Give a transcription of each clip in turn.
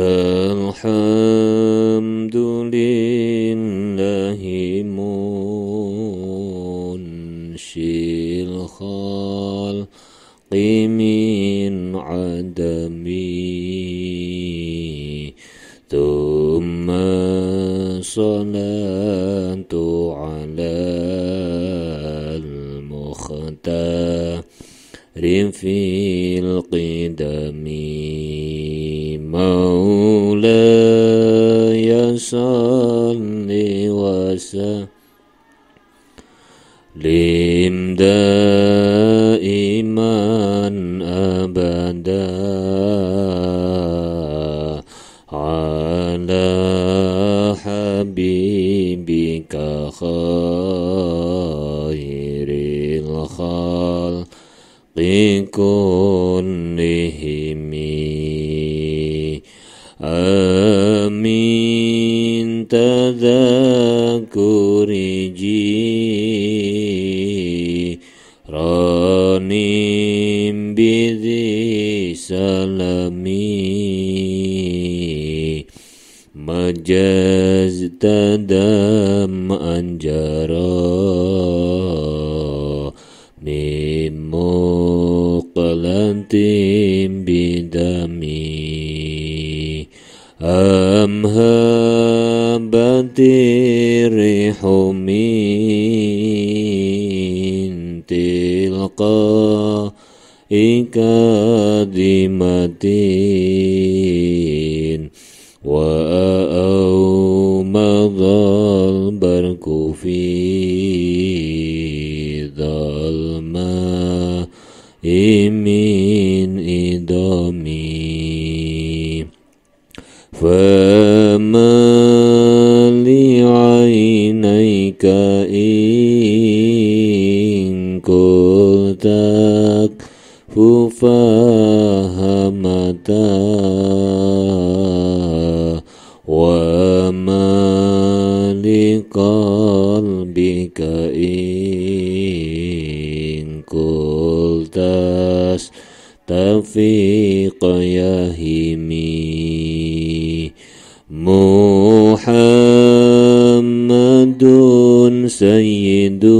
Alhamdulillahi munshil khalqi min adami thumma salatu ala al-mukhtari fil qidami maulaya salli wa sallim daiman abada ala habibika khairil khalqi kullihimi amin tadhakuri jiranim bidhi salami majaz tadam anjara mimuqlantim bidami amhabatir rihumin tilqa ikadimatin wa aumadhal barku fi dhalma imin idami fama li'ainayka in kultak fufahamata wa ma liqalbika in kultas tafiqa yahimi Muhammadun sayyidul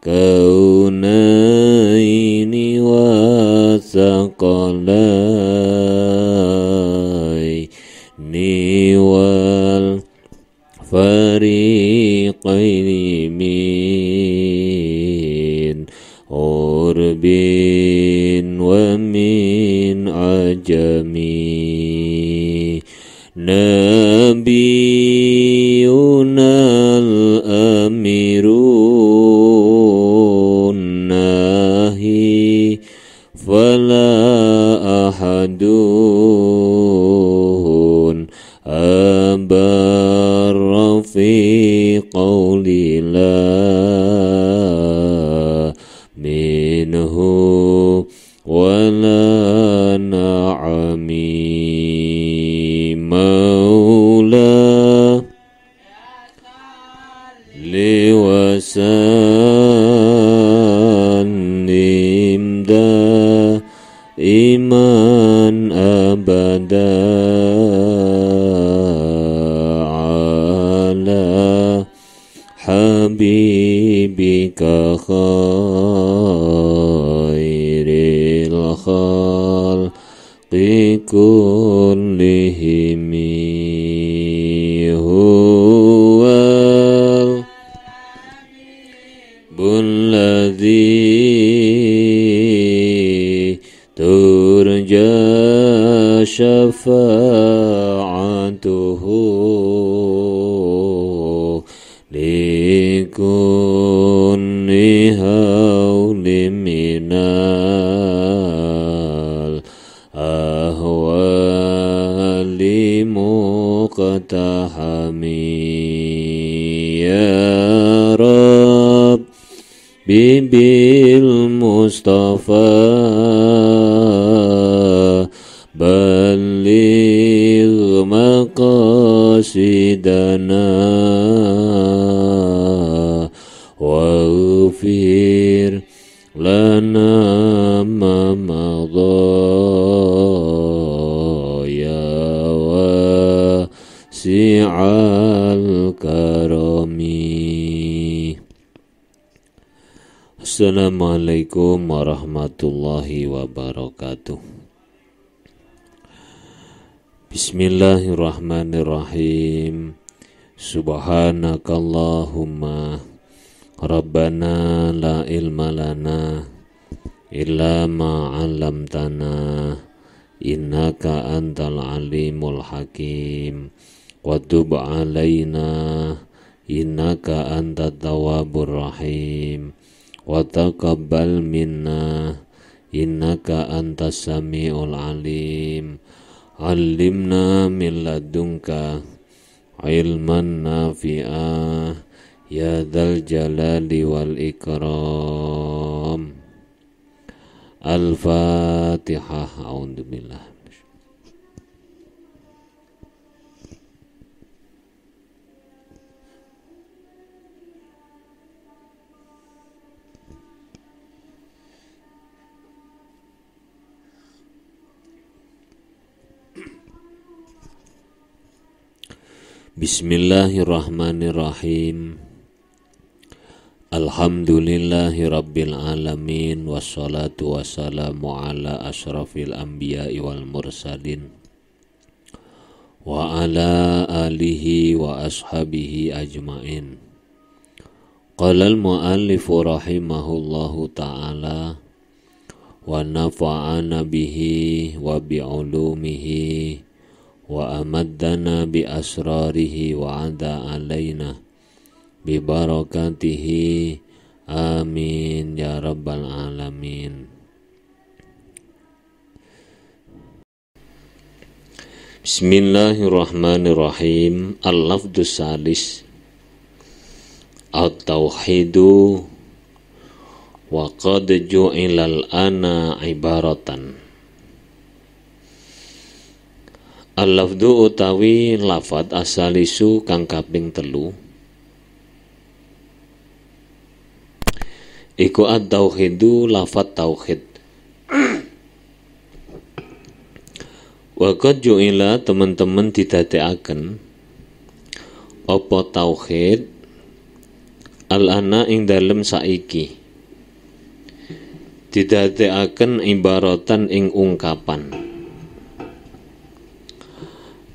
kaunaini wa thaqalaini wal fariqaini min urbin wa min ajami nabiyunal amirun nahi fala ahadun abarra fi qawli la minhu wala na'ami maula liwasallim daiman abada ala habibika khairil khalqi kullihimi huwal bulladhi turja syafa'atuhu likulli hawli minal ahwali muqtahami ya Rab bibil Mustafa baligh maqasidana waghfir lana ma madha ma'al karami. Assalamualaikum warahmatullahi wabarakatuh. Bismillahirrahmanirrahim. Subhanakallahumma Rabbana la ilma lana illa ma 'allamtana innaka antal alimul hakim wa tub 'alaina innaka antat tawwabur rahim wa taqabbal minna innaka antas samiul alim. 'Allimna min ladunka ilman nafi'a ya dzal jalali wal ikram. Al-Fatihah. A'udzubillah. Bismillahirrahmanirrahim. Alhamdulillahi rabbil alamin. Wassalatu wassalamu ala ashrafil anbiya'i wal mursalin wa ala alihi wa ashabihi ajmain. Qala al-muallifu rahimahullahu ta'ala wa nafa'ana bihi wa bi'ulumihi wa amaddana bi asrarihi wa ada alaina bi barakatihi amin ya rabbal alamin. Bismillahirrahmanirrahim. Al-lafdus salis at-tauhidu wa qad ju'ilal ana ibaratan. Al-lafdu utawi lafad asalisu kang kaping 3 iku at-tauhidu lafad tauhid. Wa qad ju'ila teman-teman didadekaken apa tauhid al-ana ing dalem saiki didadekaken ibaratan ing ungkapan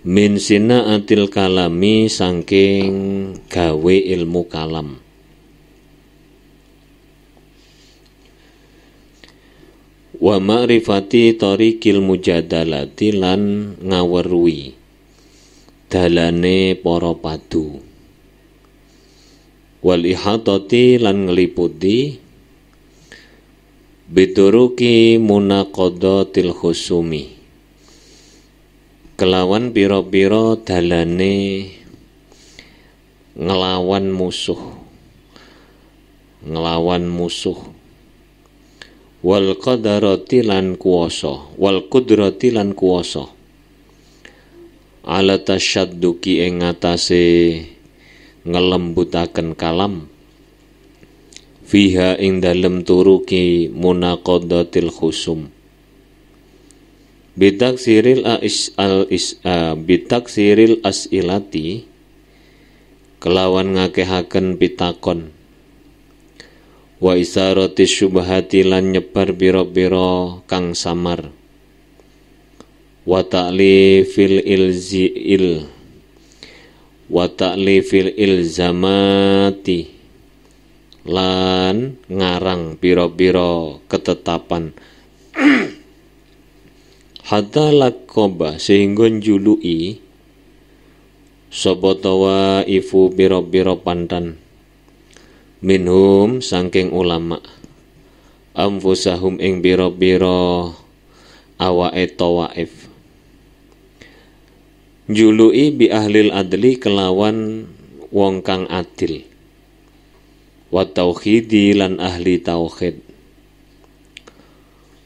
min sinaatil kalami saking gawe ilmu kalam. Wa ma'rifati tariqil mujadalati lan ngaweruhi dalane para padu. Wal ihatati lan ngliputi bituruki munaqadatil khusumi kelawan pira-pira dalane ngelawan musuh wal qadarati lan kuwasa ala tasyadduki ing ngatasé ngelembutaken kalam fiha ing dalem turuki munaqadatil khusum bitaksiril asilati kelawan ngakehaken pitakon wa isarati syubhati lan nyebar biro-biro kang samar wa ta'lifil ilzamati lan ngarang biro-biro ketetapan hatta lakoba sehingga njului sapa tawaifu biro-biro pandan minhum saking ulama amfusahum ing biro-biro awake tawaif njului bi ahlil adli kelawan wong kang adil wa tauhidi lan ahli tauhid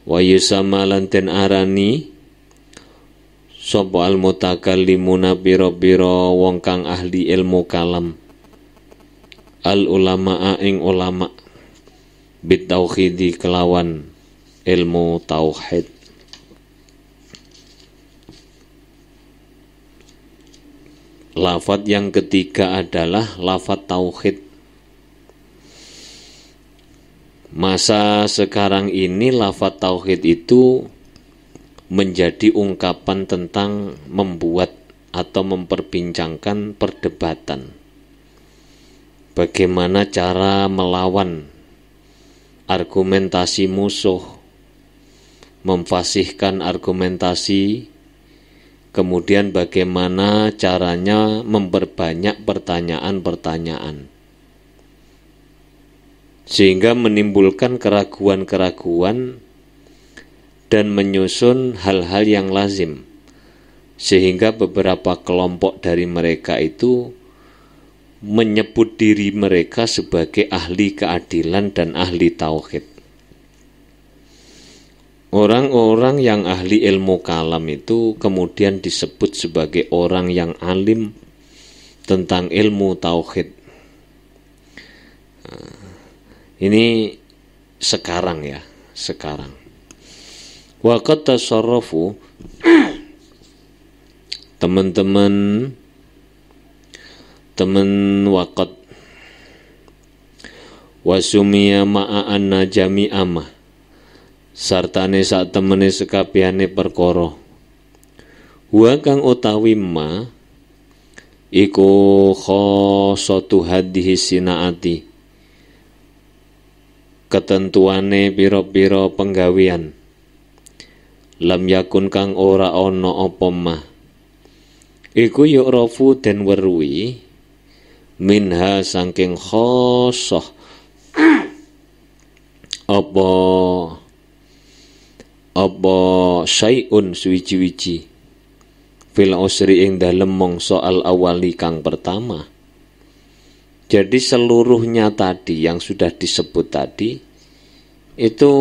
wa yusama lan ten arani sapa al mutakallimuna biro-biro wong kang ahli ilmu kalam al ulama ing ulama bit tauhidi kelawan ilmu tauhid. Lafadz yang ketiga adalah lafadz tauhid. Masa sekarang ini lafadz tauhid itu menjadi ungkapan tentang membuat atau memperbincangkan perdebatan. Bagaimana cara melawan argumentasi musuh, memfasihkan argumentasi, kemudian bagaimana caranya memperbanyak pertanyaan-pertanyaan, sehingga menimbulkan keraguan-keraguan dan menyusun hal-hal yang lazim, sehingga beberapa kelompok dari mereka itu menyebut diri mereka sebagai ahli keadilan dan ahli tauhid. Orang-orang yang ahli ilmu kalam itu kemudian disebut sebagai orang yang alim tentang ilmu tauhid. Ini sekarang ya, sekarang. Wa qad tasarrafu, teman waqat wasumiya ma'anna jami'amah, sartane sak temene sekabehane perkara. Wa kang utawi ma iku khossatu hadhihi sinaati, ketentuane pira-pira penggawean. Lam yakun kang ora ana apa mah iku yu'rafu den weruhi minha saking khosoh apa syai'un suwiji-wiji fil usri ing dalem mangsa al awali kang pertama. Jadi seluruhnya tadi yang sudah disebut tadi itu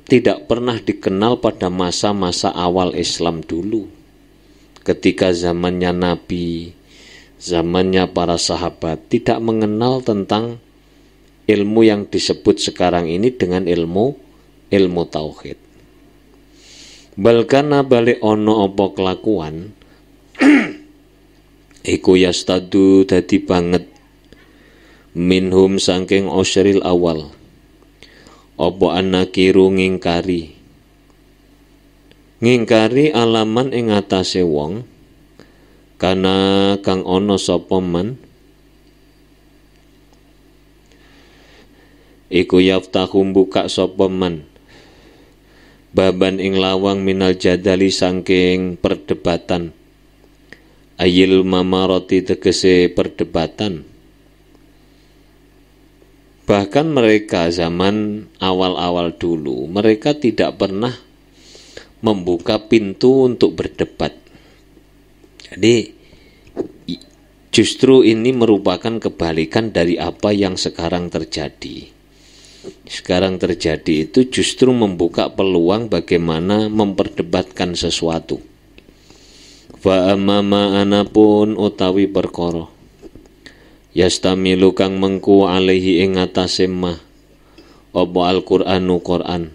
tidak pernah dikenal pada masa-masa awal Islam dulu, ketika zamannya Nabi, zamannya para sahabat tidak mengenal tentang ilmu yang disebut sekarang ini dengan ilmu tauhid. Balkana balik ono apa kelakuan iku yastadu dadi banget minhum saking usril awal apa anakiru ngingkari alaman ing atase wong kana kang ana sapa man iku yaftahu buka sapa man baban ing lawang minal jadali saking perdebatan, ayil mamaroti tegese perdebatan. Bahkan mereka zaman awal-awal dulu mereka tidak pernah membuka pintu untuk berdebat. Jadi justru ini merupakan kebalikan dari apa yang sekarang terjadi. Sekarang terjadi itu justru membuka peluang bagaimana memperdebatkan sesuatu. Fa amama anapun utawi perkara yastamilu kang mengku alaihi ing atase mah apa Al-Qur'anu Qur'an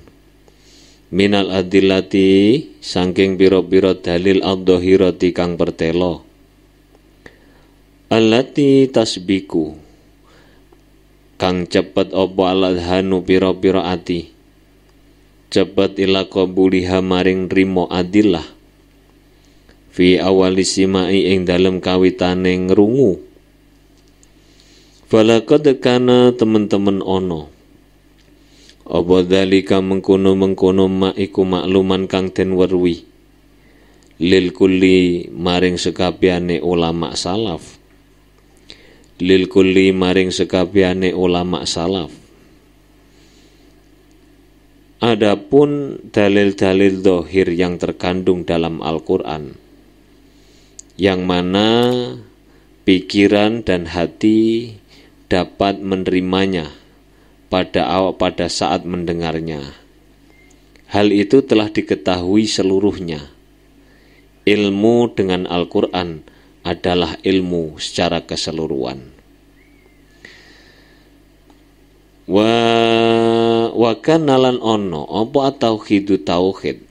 minal adillati saking pira-pira dalil adh-dhahirati kang pertelo allati tasbiku kang cepet apa aladhanu pira-pira ati cepet ila qabuliha maring rimo adillah fi awali simai ing dalem kawitane ngrungu. Falaqad kana teman-teman ono apa dalika mengkono ma iku makluman kang den weruhi lil kulli maring sekabehane ulama salaf, lil kulli maring sekabehane ulama salaf. Adapun dalil-dalil zahir yang terkandung dalam Al-Qur'an yang mana pikiran dan hati dapat menerimanya pada saat mendengarnya. Hal itu telah diketahui seluruhnya. Ilmu dengan Al-Qur'an adalah ilmu secara keseluruhan. Wa kanalan ono apa tauhidu tauhid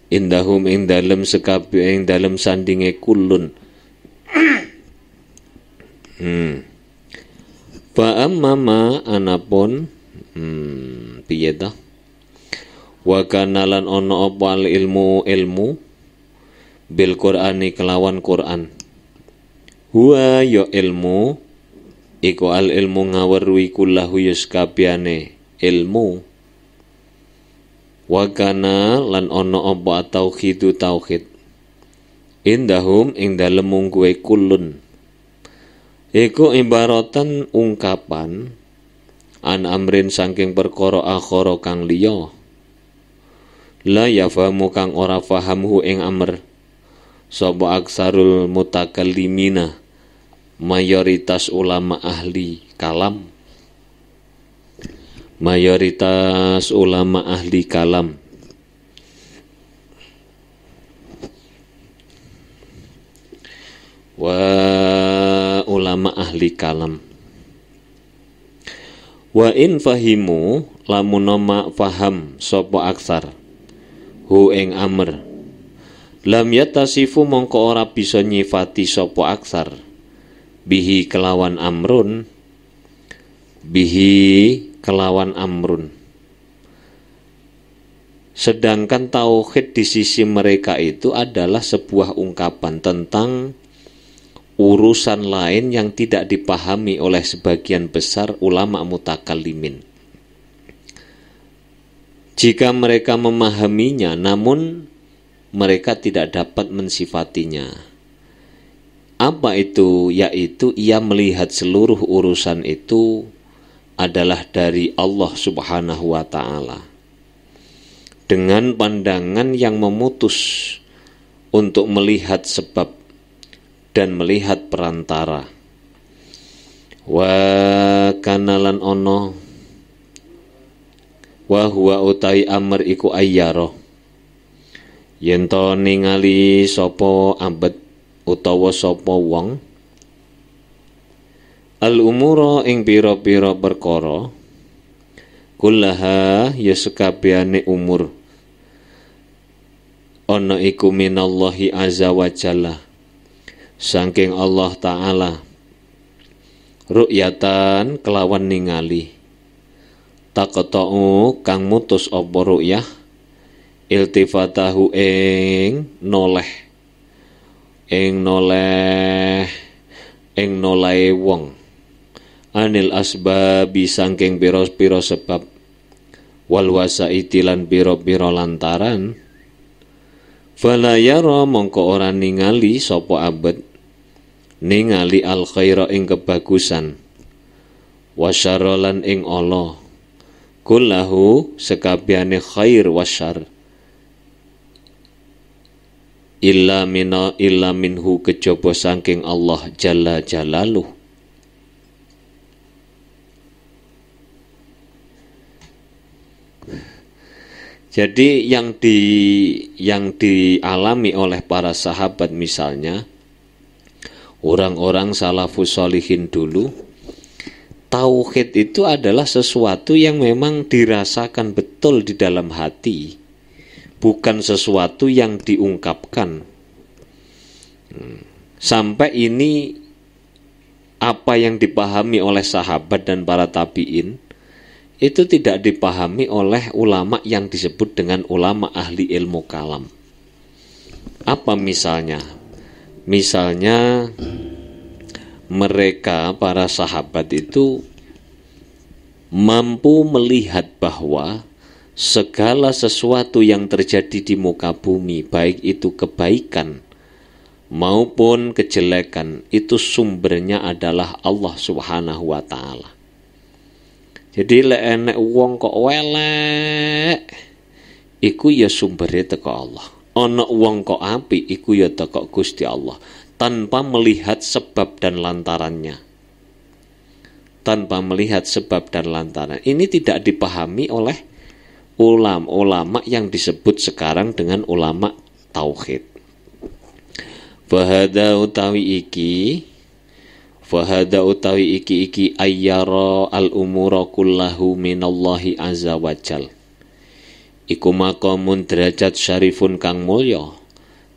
indahum ing dalem sekabeh ing dalem sandinge kulun Fa amma anapun piye ta? Wa kana lan ana apa al ilmu bil Qur'ani kelawan Qur'an. Huwa ya ilmu iku al ilmu ngaweruhi kullahu yuskabiyane ilmu. Wa kana lan ana apa tauhidu tauhid. Indahum ing dalem kuwe kulun. Iku ibaratan ungkapan an amrin saking perkara akhara kang liya. La yafamu kang ora fahamhu ing amr sapa aksarul mutakallimina mayoritas ulama ahli kalam wa in fahimu lamun faham sapa aksar hu ing amr lam yatasifu mongko ora bisa nyifati sapa aksar bihi kelawan amrun sedangkan tauhid di sisi mereka itu adalah sebuah ungkapan tentang urusan lain yang tidak dipahami oleh sebagian besar ulama mutakallimin. Jika mereka memahaminya, namun mereka tidak dapat mensifatinya. Apa itu? Yaitu ia melihat seluruh urusan itu adalah dari Allah Subhanahu wa Ta'ala. Dengan pandangan yang memutus untuk melihat sebab dan melihat perantara. Wa kanalan ono wa huwa utai amr iku ayyara yen to ningali sapa abet utawa sapa wong al umura ing pira-pira perkara kullaha ya sekabehane umur ana iku minallahi azza wa jalla saking Allah Ta'ala ru'yatan kelawan ningali taqta'u kang mutus apa ru'yah iltifatahu ing noleh wong anil asbabi saking pira-pira sebab wal wasaiti lan pira-pira lantaran fala yara mongko ora ningali sapa abet ningali al khaira ing kebagusan wasyara lan ing Allah kullahu sekabehane khair wasyar illa minhu kejaba saking Allah jalla jalaluh. Jadi yang dialami oleh para sahabat misalnya orang-orang salafus sholihin dulu, tauhid itu adalah sesuatu yang memang dirasakan betul di dalam hati, bukan sesuatu yang diungkapkan. Sampai ini apa yang dipahami oleh sahabat dan para tabi'in itu tidak dipahami oleh ulama yang disebut dengan ulama ahli ilmu kalam. Apa misalnya? Misalnya mereka para sahabat itu mampu melihat bahwa segala sesuatu yang terjadi di muka bumi, baik itu kebaikan maupun kejelekan, itu sumbernya adalah Allah Subhanahu wa Ta'ala. Jadi lek enek wong kok welek, iku ya sumbere teko Allah. Ana wong kok apik, iku ya teko Gusti Allah, tanpa melihat sebab dan lantarannya. Tanpa melihat sebab dan lantaran. Ini tidak dipahami oleh ulama yang disebut sekarang dengan ulama tauhid. Fahada utawi iki ayyara al-umura kullahu minallahi azza wajal. Iku maqamun derajat syarifun kang mulya.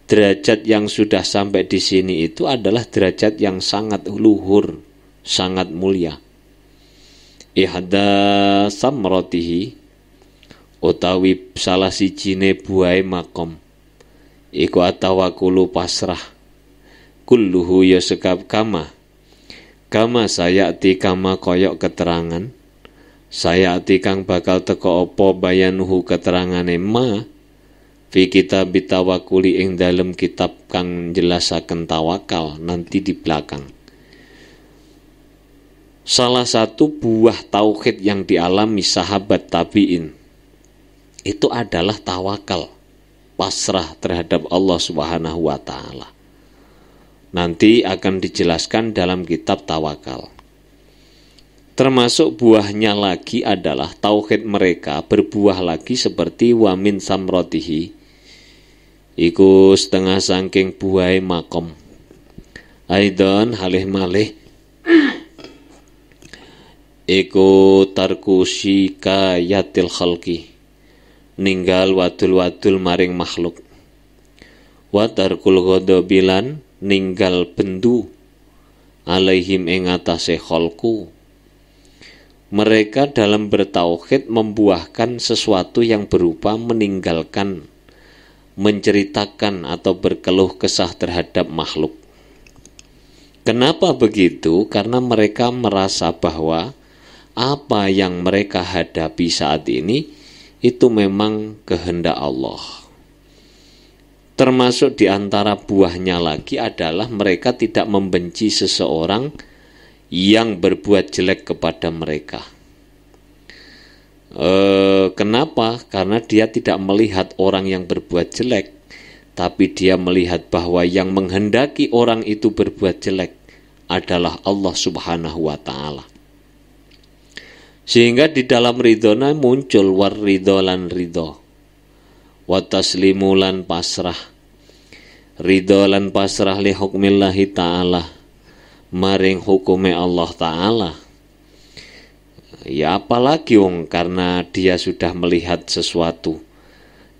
Derajat yang sudah sampai di sini itu adalah derajat yang sangat luhur, sangat mulia. Ihda samratihi utawi salah sijine buahe makom iku atawakulu pasrah kulluhu ya sekab kama sayati kama koyok keterangan sayati kang bakal teko apa bayanuhu keterangane ma fi kitab tawakuli ing dalem kitab kang jelasaken tawakal nanti di belakang. Salah satu buah tauhid yang dialami sahabat tabi'in itu adalah tawakal, pasrah terhadap Allah Subhanahu wa taala. Nanti akan dijelaskan dalam kitab tawakal. Termasuk buahnya lagi adalah tauhid mereka berbuah lagi seperti wamin samrotihi iku setengah sangking buahai makom. Aidon halih malih iku tarku syikayatil khalqi ninggal wadul-wadul maring makhluk wa tarkul ghadabilan ninggal bendu alaihim ing atase khalqu. Mereka dalam bertauhid membuahkan sesuatu yang berupa meninggalkan, menceritakan atau berkeluh kesah terhadap makhluk. Kenapa begitu? Karena mereka merasa bahwa apa yang mereka hadapi saat ini itu memang kehendak Allah. Termasuk di antara buahnya lagi adalah mereka tidak membenci seseorang yang berbuat jelek kepada mereka. Kenapa? Karena dia tidak melihat orang yang berbuat jelek, tapi dia melihat bahwa yang menghendaki orang itu berbuat jelek adalah Allah Subhanahu wa ta'ala. Sehingga di dalam ridhona muncul warridho lan ridho, wataslimu lan pasrah, ridho lan pasrah li hukmillahi ta'ala, maring hukume Allah ta'ala. Ya apalagi wong karena dia sudah melihat sesuatu.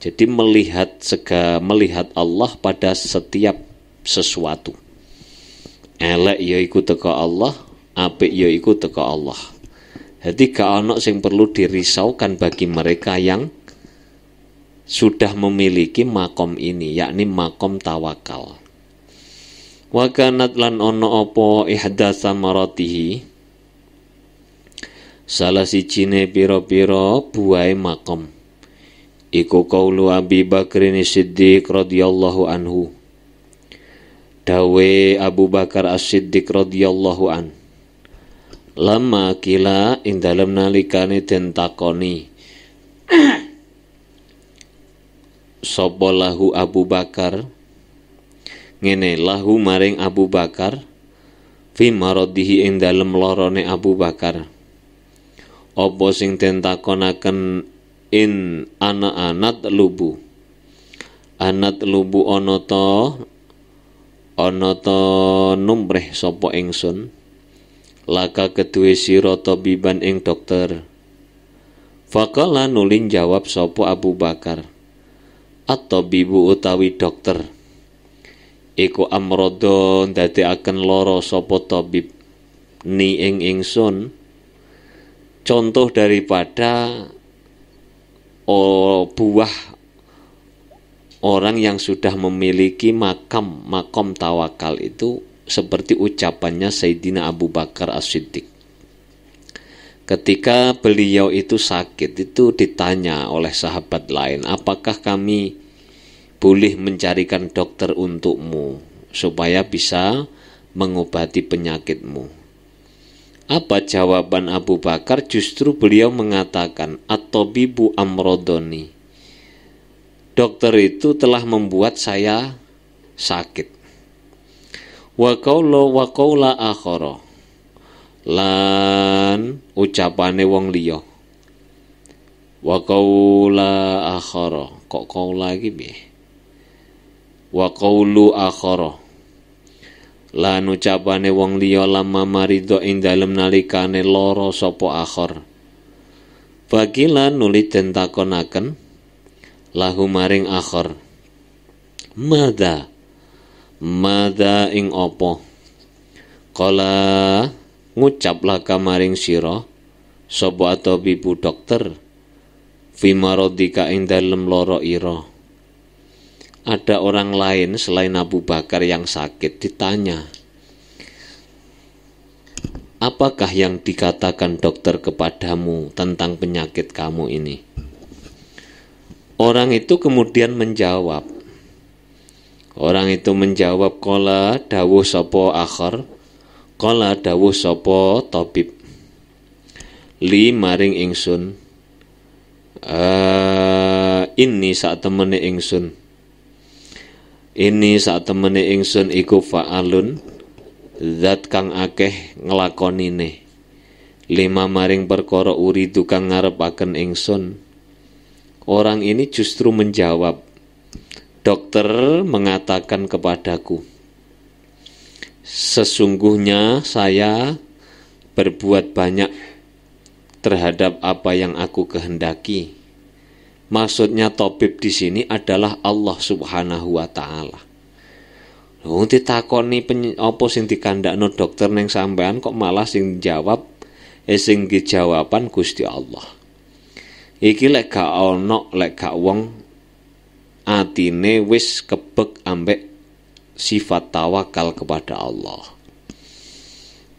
Jadi melihat Allah pada setiap sesuatu. Elek ya iku teko Allah, apik ya iku teko Allah. Jadi gak ono sing perlu dirisaukan bagi mereka yang sudah memiliki makom ini, yakni makom tawakal. Wa kanat lan ono apa ihdatsa maratihi, salah sijine pira-pira buahe makom iku qaulu Abi Bakrin Siddiq radhiyallahu anhu, dawe Abu Bakar As-Siddiq radhiyallahu an, lama kila ing dalem nalikane den takoni sapa lahu Abu Bakar, ngene lahu maring Abu Bakar fi maradihi ing dalem lorone Abu Bakar, apa sing den takonaken in anat lubu ana ta numreh sapa ingsun laka kedue sira tabiban ing dokter. Faqala nulin jawab sapa Abu Bakar, at-tabibu utawi dokter iku amrodo ndadekaken lara sapa tabib ni ing ingsun. Contoh daripada buah orang yang sudah memiliki makom tawakal itu seperti ucapannya Sayyidina Abu Bakar As-Siddiq. Ketika beliau itu sakit, itu ditanya oleh sahabat lain, apakah kami boleh mencarikan dokter untukmu supaya bisa mengobati penyakitmu? Apa jawaban Abu Bakar? Justru beliau mengatakan, at-tabibu amrodoni, dokter itu telah membuat saya sakit. Wa qaula akhara, lan ucapane wong liya. Wa qaula akhara, kok qaula iki piye? Wa qaulu akhara, lan ucapane wong liya lama marido ing dalem nalikane lara sapa akhir. Fakilan nuli den takonaken lahu maring akhir, Mada ing apa? Qala ngucaplah kamaring sira sapa tabibu dokter fi maradika ing dalem lara ira. Ada orang lain selain Abu Bakar yang sakit, ditanya, apakah yang dikatakan dokter kepadamu tentang penyakit kamu ini? Orang itu kemudian menjawab. Qala dawuh sapa akhar, qala dawuh sapa tabib, li maring ingsun, ini sak temene ingsun iku fa'alun, zat kang akeh nglakonine, lima maring perkara uridu kang ngarepaken ingsun. Orang ini justru menjawab, dokter mengatakan kepadaku, sesungguhnya saya berbuat banyak terhadap apa yang aku kehendaki. Maksudnya tabib di sini adalah Allah Subhanahu wa taala. Wong ditakoni apa sing dikandakno dokter ning sampean kok malah sing jawab sing dijawaban Gusti Allah. Iki lek gak wong atine wis kebek ambek sifat tawakal kepada Allah.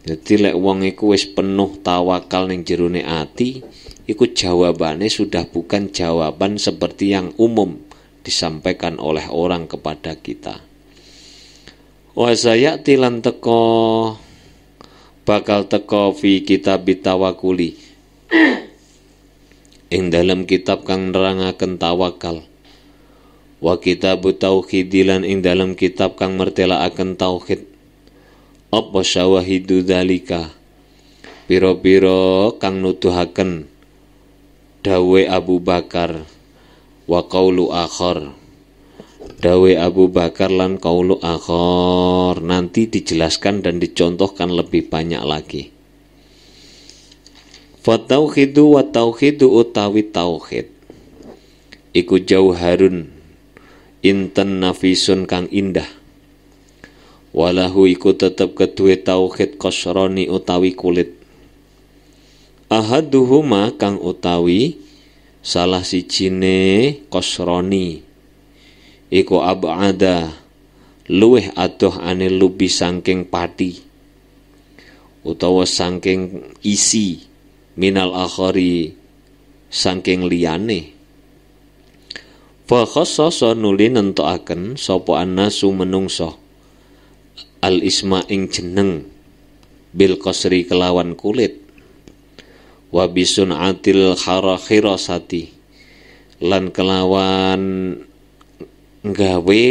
Jadi lek wong iku wis penuh tawakal ning jerone ati, iku jawabane sudah bukan jawaban seperti yang umum disampaikan oleh orang kepada kita. Wa sayati lan bakal teko fi kitab tawakuli ing dalam kitab kang nerangaken tawakal, wa kitab tauhid lan ing dalam kitab kang mertelaaken tauhid, apa syawahidu dzalika, pira-pira kang nuduhaken dawe Abu Bakar, wa qaulu akhar, dawe Abu Bakar lan qaulu akhar, nanti dijelaskan dan dicontohkan lebih banyak lagi. Fatauhidu wa tauhidu utawi tauhid iku jauharun inten nafisun kang indah, walahu iku tetep kedue tauhid qasroni utawi kulit, ahaduhuma kang utawi salah sijine qasroni iku ab'ada luweh adoh ane lubi saking pati utawa saking isi, minal akhari saking liyane. Fa khassasa nuli nentokaken sapa annasu menungso al isma ing jeneng bil qasri kelawan kulit, wa bisun atil khirasati lan kelawan nggawe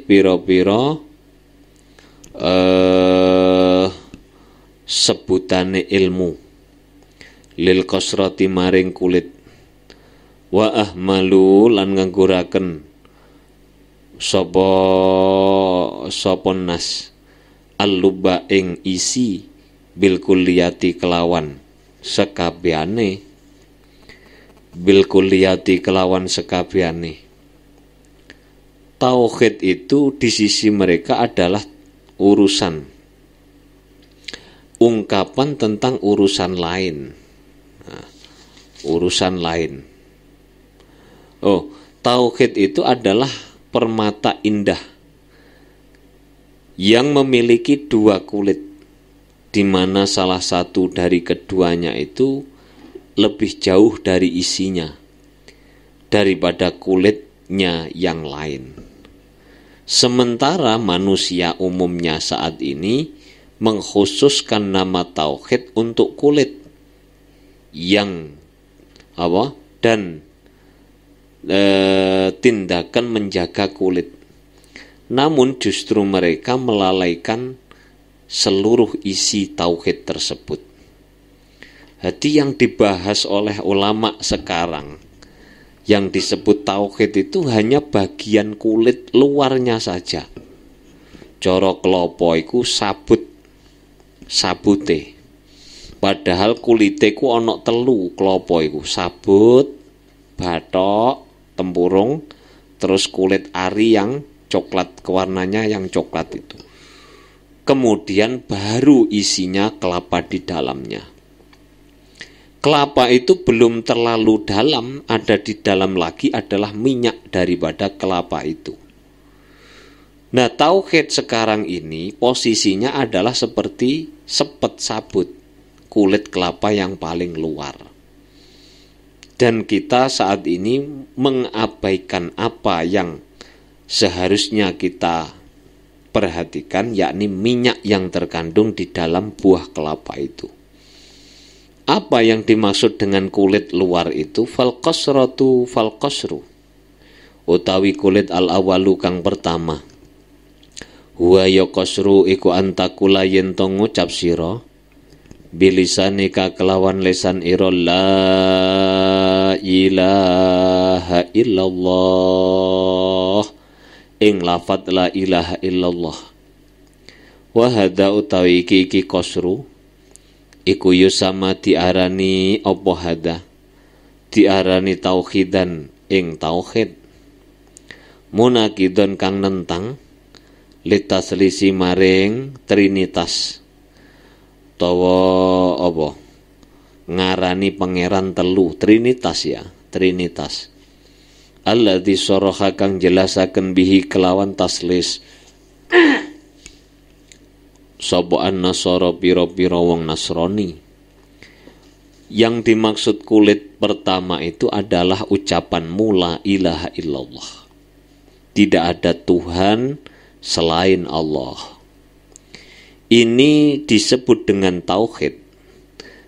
pira-pira sebutane ilmu lil qasrati maring kulit, wa ahmalu lan ngangguraken sapa nas al-luba ing isi bil kulliyati kelawan sekabehane, tauhid itu di sisi mereka adalah urusan, ungkapan tentang urusan lain. Tauhid itu adalah permata indah yang memiliki dua kulit, di mana salah satu dari keduanya itu lebih jauh dari isinya daripada kulitnya yang lain. Sementara manusia umumnya saat ini mengkhususkan nama tauhid untuk kulit yang dan tindakan menjaga kulit. Namun justru mereka melalaikan seluruh isi tauhid tersebut. Jadi yang dibahas oleh ulama sekarang yang disebut tauhid itu hanya bagian kulit luarnya saja. Cara klopo iku sabute. Padahal kulite ku ana telu, klopo iku sabut, bathok, tempurung, terus kulit ari yang coklat, warnanya yang coklat itu. kemudian baru isinya kelapa di dalamnya. Kelapa itu belum terlalu dalam, ada di dalam lagi adalah minyak daripada kelapa itu. Nah, tauhid sekarang ini posisinya adalah seperti sepet sabut, kulit kelapa yang paling luar. Dan kita saat ini mengabaikan apa yang seharusnya kita perhatikan, yakni minyak yang terkandung di dalam buah kelapa itu. Apa yang dimaksud dengan kulit luar itu? Fal qasratu fal qasru, utawi kulit al awalu kang pertama. Huwa ya qasru iku antakula yen to ngucap sira bilisanika kelawan lisan ira la ilaha illallah, ing lafat la ilaha illallah. Wa hadza utawi iki qasru iku yusama diarani apa hadza, diarani tauhidan ing tauhid, munakidon kang nentang litaslisi maring trinitas, tawa apa ngarani pangeran telu, trinitas ya, trinitas. Alladzi saraha kang jelasaken bihi kelawan taslis sapa an-nasara pira-pira wong Nasrani. Yang dimaksud kulit pertama itu adalah ucapan la ilaha illallah. Tidak ada Tuhan selain Allah. Ini disebut dengan tauhid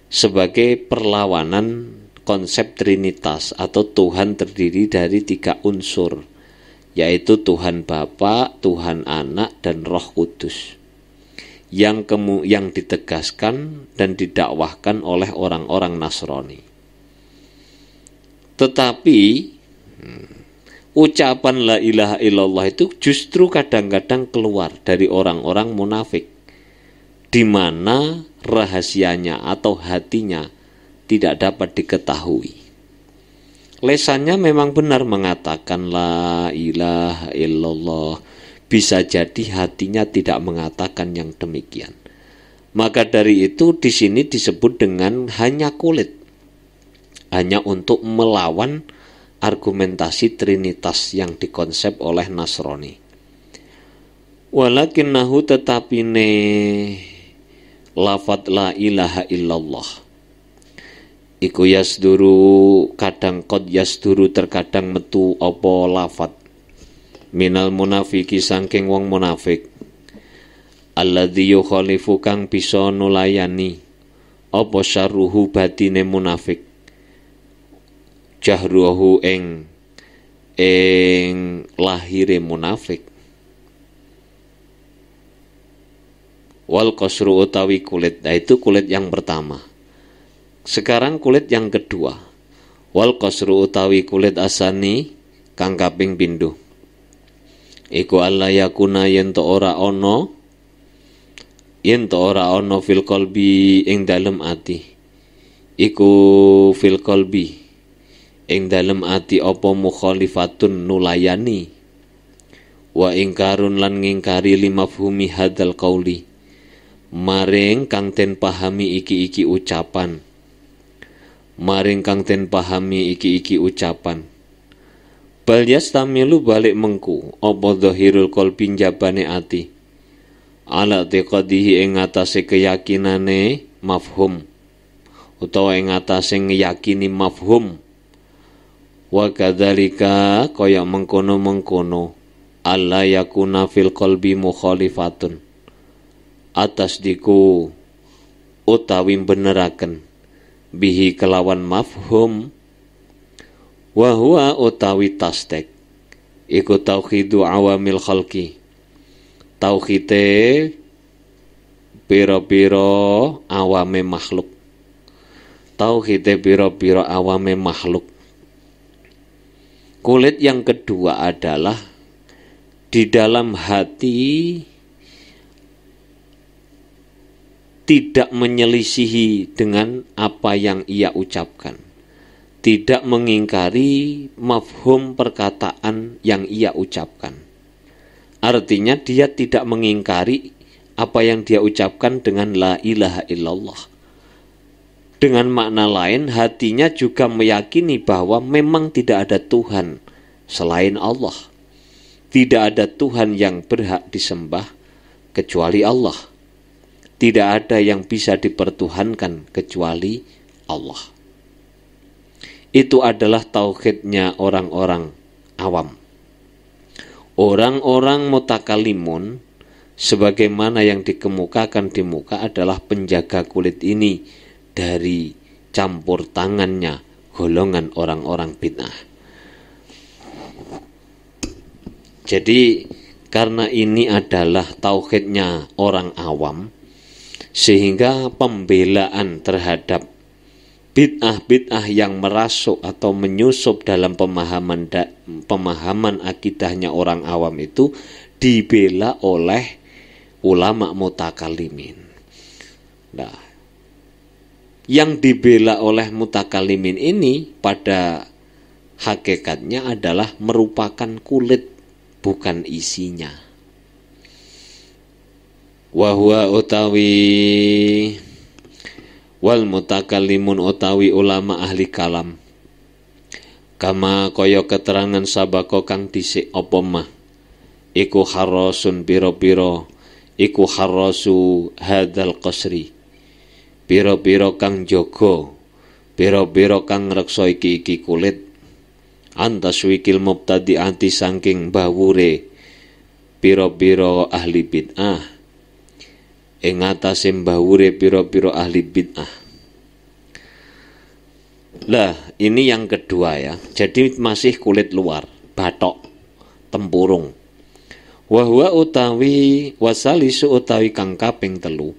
sebagai perlawanan konsep trinitas atau Tuhan terdiri dari 3 unsur, yaitu Tuhan Bapa, Tuhan Anak, dan Roh Kudus. Yang ditegaskan dan didakwahkan oleh orang-orang Nasrani. Tetapi ucapan la ilaha illallah itu justru kadang-kadang keluar dari orang-orang munafik, di mana rahasianya atau hatinya tidak dapat diketahui. Lesannya memang benar mengatakan la ilaha illallah, bisa jadi hatinya tidak mengatakan yang demikian. Maka dari itu di sini disebut dengan hanya kulit, hanya untuk melawan argumentasi trinitas yang dikonsep oleh Nasrani. Walakinnahu tetapine lafadz la ilaha illallah iku yasduru, kadang qad yasduru, terkadang metu apa lafadz minal munafiki sangking wong munafik, alladzi yukhalifu kang bisa nulayani apa syarruhu batine munafik, jahruhu ing lahire munafik. Wal qasru utawi kulit, nah itu kulit yang pertama. Sekarang kulit yang kedua. Wal qasru utawi kulit asani kang kaping pindho, iku alla yakuna yen to ora ana fil qalbi ing dalem ati, iku fil qalbi ing dalem ati apa mukhalifatun nulayani, wa ingkarun lan ngingkari limafhumi hadzal qauli, maring kang ten pahami iki ucapan, maring kang ten pahami iki ucapan. Bal yastamilu balik mengku apa dhahirul qalbi jabane ati, ala tiqadihi ing atase keyakinane mafhum, utawa ing atase ngeyakini mafhum. Wa kadzalika kaya mengkono-mengkono alla yakuna fil qalbi mukhalifatun, atas diku utawi beneraken bihi kelawan mafhum, wa huwa utawi tasdek iku tauhidu awamil khalqi, tauhide pira-pira awame makhluk, tauhide pira-pira awame makhluk. Kulit yang kedua adalah di dalam hati tidak menyelisihi dengan apa yang ia ucapkan, tidak mengingkari mafhum perkataan yang ia ucapkan. Artinya dia tidak mengingkari apa yang dia ucapkan dengan la ilaha illallah. Dengan makna lain, hatinya juga meyakini bahwa memang tidak ada Tuhan selain Allah. Tidak ada Tuhan yang berhak disembah kecuali Allah. Tidak ada yang bisa dipertuhankan kecuali Allah. Itu adalah tauhidnya orang-orang awam. Orang-orang mutakalimun, sebagaimana yang dikemukakan di muka, adalah penjaga kulit ini dari campur tangannya golongan orang-orang bid'ah. Jadi karena ini adalah tauhidnya orang awam, sehingga pembelaan terhadap bid'ah-bid'ah yang merasuk atau menyusup dalam pemahaman akidahnya orang awam itu dibela oleh ulama mutakalimin. Nah, yang dibela oleh mutakalimin ini pada hakikatnya adalah merupakan kulit, bukan isinya. Wahwa utawi wal mutakallimun utawi ulama ahli kalam, kama kaya keterangan sabako kang dhisik apa mah, iku harasun pira-pira, iku harasu hadzal qasri, pira-pira kang jaga, pira-pira kang ngreksa iki kulit, antaswikil mubtadi'ati saking bawure pira-pira ahli bid'ah, ing atase bawure pira-pira ahli bid'ah. Lah, ini yang kedua ya. Jadi masih kulit luar, batok, tempurung. Wahwa utawi wasalisu utawi kang kaping 3,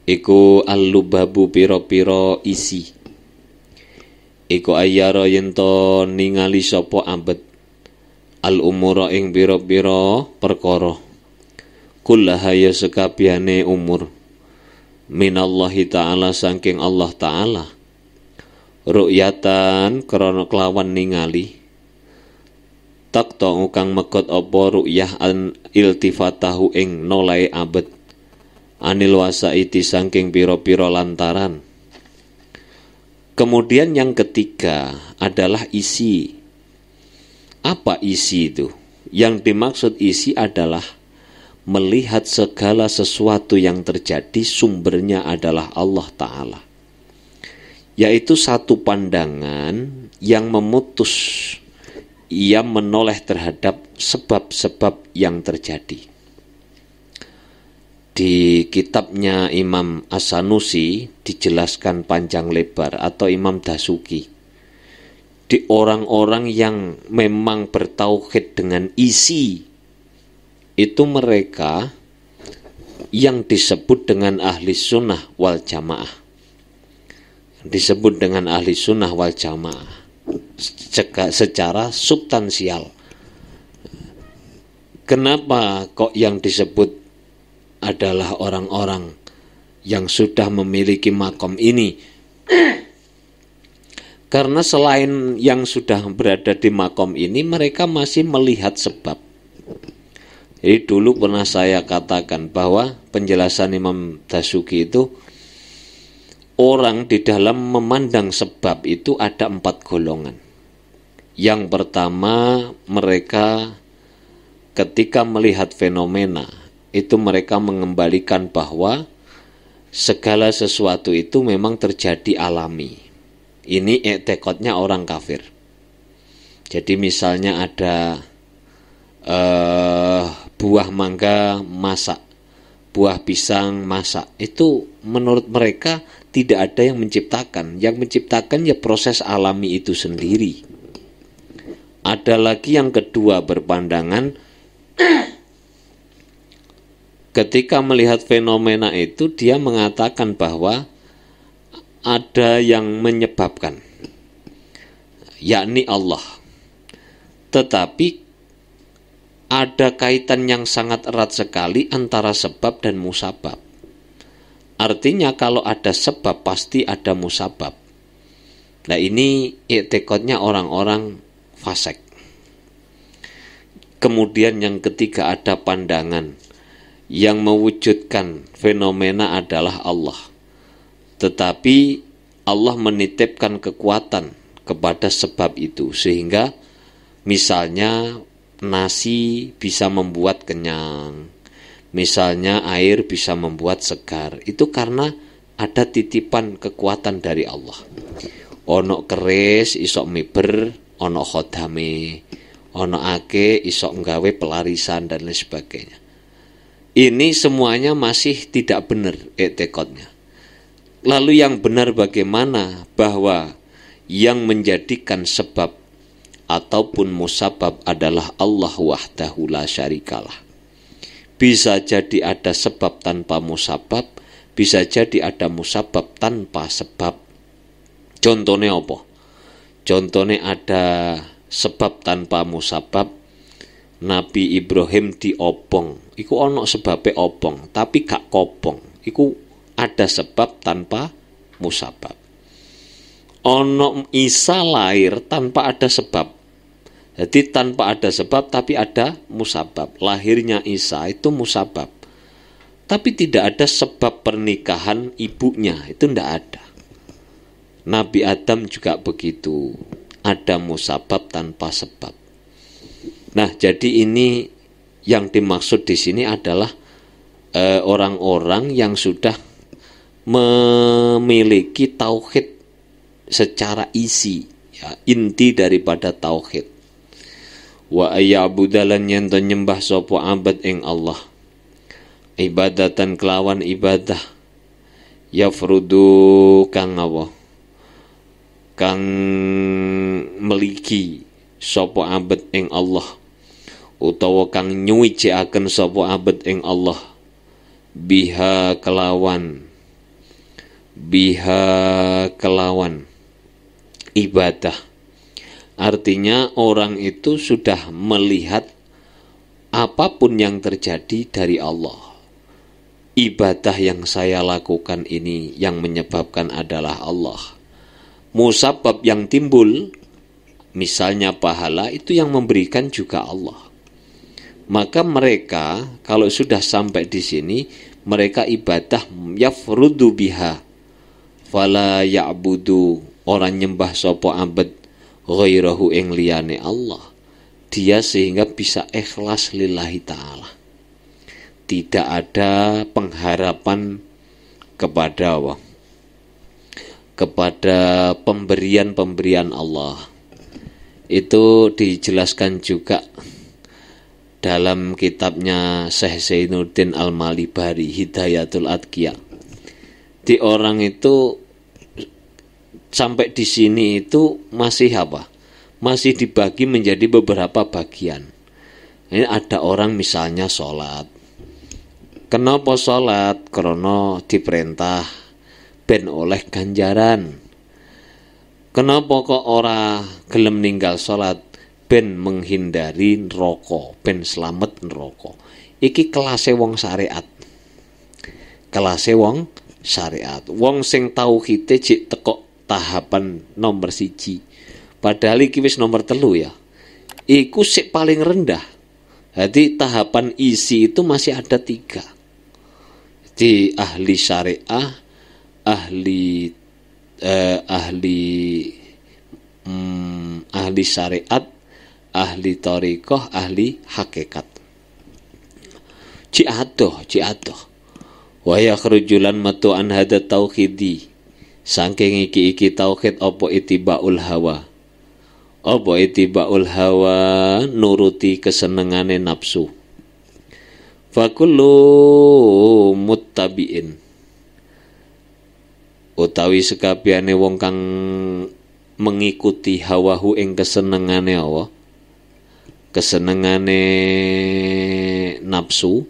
iku al-lubabu pira-pira isi, iku ayyara yento ningali sapa ambet al-umura ing pira-pira perkara, kullaha ya sekabehane umur, minallahi ta'ala saking Allah ta'ala, ru'yatan krana kelawan ningali, takta kang mekot apa ru'yah an iltifatahu ing nolai abet, anil wasaiti saking pira-pira lantaran. Kemudian yang ketiga adalah isi. Apa isi itu? Yang dimaksud isi adalah melihat segala sesuatu yang terjadi sumbernya adalah Allah Ta'ala, yaitu satu pandangan yang memutus, ia menoleh terhadap sebab-sebab yang terjadi. Di kitabnya Imam As-Sanusi dijelaskan panjang lebar, atau Imam Dasuki, di orang-orang yang memang bertauhid dengan isi, itu mereka yang disebut dengan ahli sunnah wal jamaah. Disebut dengan ahli sunnah wal jamaah secara substansial. Kenapa kok yang disebut adalah orang-orang yang sudah memiliki makom ini? Karena selain yang sudah berada di makom ini, mereka masih melihat sebab. Jadi dulu pernah saya katakan bahwa penjelasan Imam Dasuki itu, orang di dalam memandang sebab itu ada 4 golongan. Yang pertama, mereka ketika melihat fenomena itu mereka mengembalikan bahwa segala sesuatu itu memang terjadi alami. Ini i'tiqadnya orang kafir. Jadi misalnya ada buah mangga masak, buah pisang masak, itu menurut mereka tidak ada yang menciptakan. Yang menciptakan ya proses alami itu sendiri. Ada lagi yang kedua berpandangan ketika melihat fenomena itu dia mengatakan bahwa ada yang menyebabkan, yakni Allah. Tetapi ada kaitan yang sangat erat sekali antara sebab dan musabab. Artinya kalau ada sebab pasti ada musabab. Nah, ini i'tiqadnya orang-orang fasik. Kemudian yang ketiga ada pandangan. Yang mewujudkan fenomena adalah Allah. Tetapi Allah menitipkan kekuatan kepada sebab itu, sehingga misalnya nasi bisa membuat kenyang, misalnya air bisa membuat segar. Itu karena ada titipan kekuatan dari Allah. Ono keris isok miber, ono khodame, ono ake isok nggawe pelarisan dan lain sebagainya. Ini semuanya masih tidak benar etikotnya. Lalu yang benar bagaimana? Bahwa yang menjadikan sebab ataupun musabab adalah Allah wahdahu la syarikalah. Bisa jadi ada sebab tanpa musabab, bisa jadi ada musabab tanpa sebab. Contohnya apa? Contohnya ada sebab tanpa musabab. Nabi Ibrahim diobong, iku ono sebabnya obong, tapi gak kopong. Iku ada sebab tanpa musabab. Ono Isa lahir tanpa ada sebab. Jadi tanpa ada sebab tapi ada musabab. Lahirnya Isa itu musabab. Tapi tidak ada sebab pernikahan ibunya, itu tidak ada. Nabi Adam juga begitu. Ada musabab tanpa sebab. Nah, jadi ini yang dimaksud di sini adalah orang-orang yang sudah memiliki tauhid secara isi, ya, inti daripada tauhid. Wa ayyabudalan yanto nyembah sapa abad ing Allah, ibadatan kelawan ibadah, yafrudu kang apa, kang meliki sapa abad ing Allah, utawa kang nyuwiciaken sapa abad ing Allah, biha kelawan ibadah. Artinya orang itu sudah melihat apapun yang terjadi dari Allah. Ibadah yang saya lakukan ini yang menyebabkan adalah Allah. Musabab yang timbul, misalnya pahala, itu yang memberikan juga Allah. Maka mereka kalau sudah sampai di sini, mereka ibadah yafrudu biha fala ya'budu, orang nyembah sapa abad ghairahu ing liyane Allah. Dia sehingga bisa ikhlas lillahi ta'ala. Tidak ada pengharapan kepada Allah, kepada pemberian-pemberian Allah. Itu dijelaskan juga dalam kitabnya Syekh Zainuddin Al-Malibari, Hidayatul Adqiya. Di orang itu sampai di sini itu masih apa? Masih dibagi menjadi beberapa bagian. Ini ada orang misalnya sholat. Kenapa sholat? Karena diperintah ben oleh ganjaran. Kenapa kok ora gelem ninggal sholat? Ben menghindari neraka, ben slamet neraka. Iki kelase wong syariat. Kelase wong syariat. Wong sing tauhide jek teko tahapan nomor 1. Padahal iki wis nomor 3 ya. Iku sik paling rendah. Jadi tahapan isi itu masih ada 3. Di ahli syariah, ahli syariat, ahli thariqah, ahli hakikat. Ciadoh. Wa yakhrujulan matu an hada tauhidi. Saking iki tauhid apa itibaul hawa. Apa itibaul hawa, nuruti kesenengane nafsu. Fakullu muttabiin, utawi sekabehane wong kang mengikuti hawahu ing kesenengane Allah, kesenengane nafsu,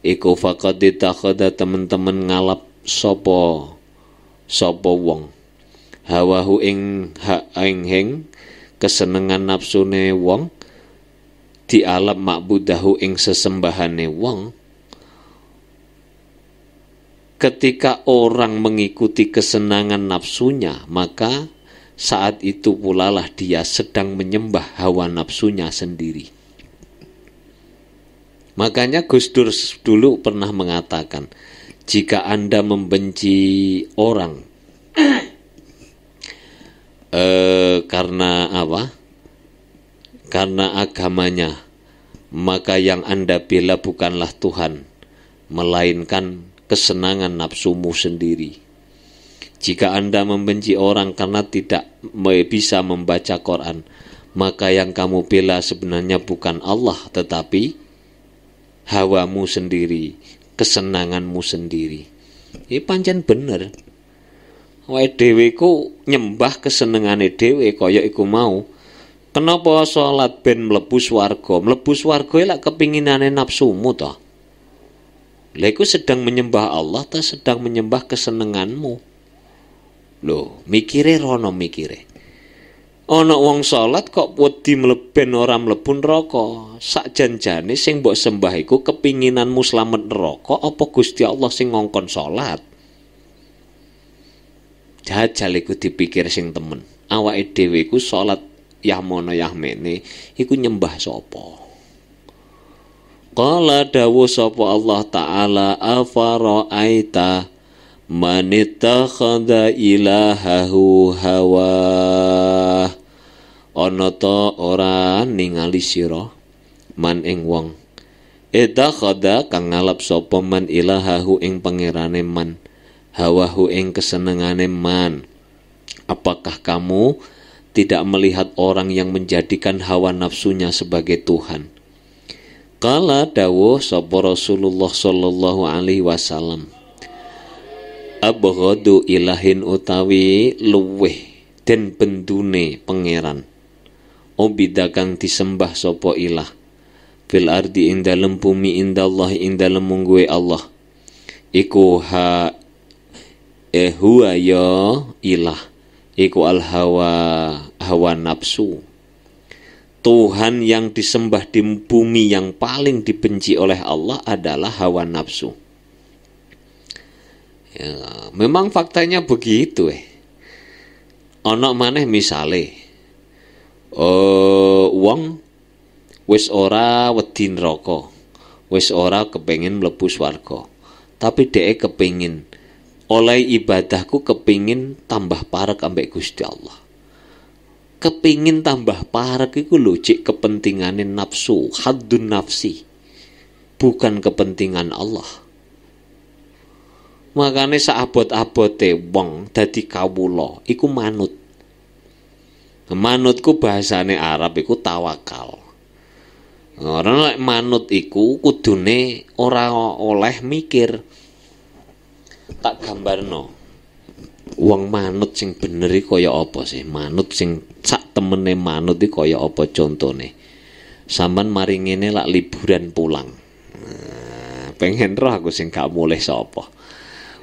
iku faqad ditakhadha teman-teman ngalap sapa wong hawahu ing kesenengan nafsune wong di alam ma'budahu ing sesembahane wong. Ketika orang mengikuti kesenangan nafsunya, maka saat itu pula lah dia sedang menyembah hawa nafsunya sendiri. Makanya Gus Dur dulu pernah mengatakan, jika Anda membenci orang karena apa? Karena agamanya, maka yang Anda bela bukanlah Tuhan, melainkan kesenangan nafsumu sendiri. Jika Anda membenci orang karena tidak bisa membaca Quran, maka yang kamu bela sebenarnya bukan Allah, tetapi hawamu sendiri, kesenanganmu sendiri. Ini pancen bener. Wae dhewe ku nyembah kesenengane dhewe kaya iku mau. Kenapa salat ben mlebu swarga? Mlebu swarga lek kepinginane nafsumu to. Lha iku sedang menyembah Allah ta sedang menyembah kesenenganmu. Loh, mikire rono mikire. Ana wong salat kok wedi mleben ora mlebu neraka. Sak janjane sing mbok sembah iku kepinginanmu slamet neraka apa Gusti Allah sing ngongkon salat? Jajal iku dipikir sing temen. Awake dhewe iku salat yah mono yah mene iku nyembah sapa? Qala dawu sapa Allah taala afara'aita man ittakhadha ilahahu hawa. Ana ta ora ningali sira man ing wong ittakhadha kang ngalap sapa man ilahahu ing pangerane man hawahu ing kesenengane man. Apakah kamu tidak melihat orang yang menjadikan hawa nafsunya sebagai Tuhan? Kala dawuh sapa Rasulullah sallallahu alaihi wasallam, abghadu ilahin utawi luweh den bendune pangeran obida kang disembah sapa ilah fil ardi ing dalem bumi indallah ing dalem mungguhe Allah iku huwa ya ilah iku al hawa nafsu. Tuhan yang disembah di bumi yang paling dibenci oleh Allah adalah hawa nafsu. Ya, memang faktanya begitu Ana maneh misale wong wis ora wedi neraka, wis ora kepengin mlebu swarga, tapi dhek kepengin oleh ibadahku, kepingin tambah parek ambek Gusti Allah. Kepingin tambah parek iku lho cik kepentingane nafsu, haddun nafsi. Bukan kepentingan Allah. Makane saabot-abote wong dadi kawula iku manut. Manutku bahasane Arab iku tawakal. Ora lek manut iku kudune ora oleh mikir. Tak gambarno. Wong manut sing bener iki kaya apa sih? Manut sing sak temene manut iki kaya apa contone? Sampeyan mari ngene lak liburan pulang. Pengen roh aku sing gak mulih sapa.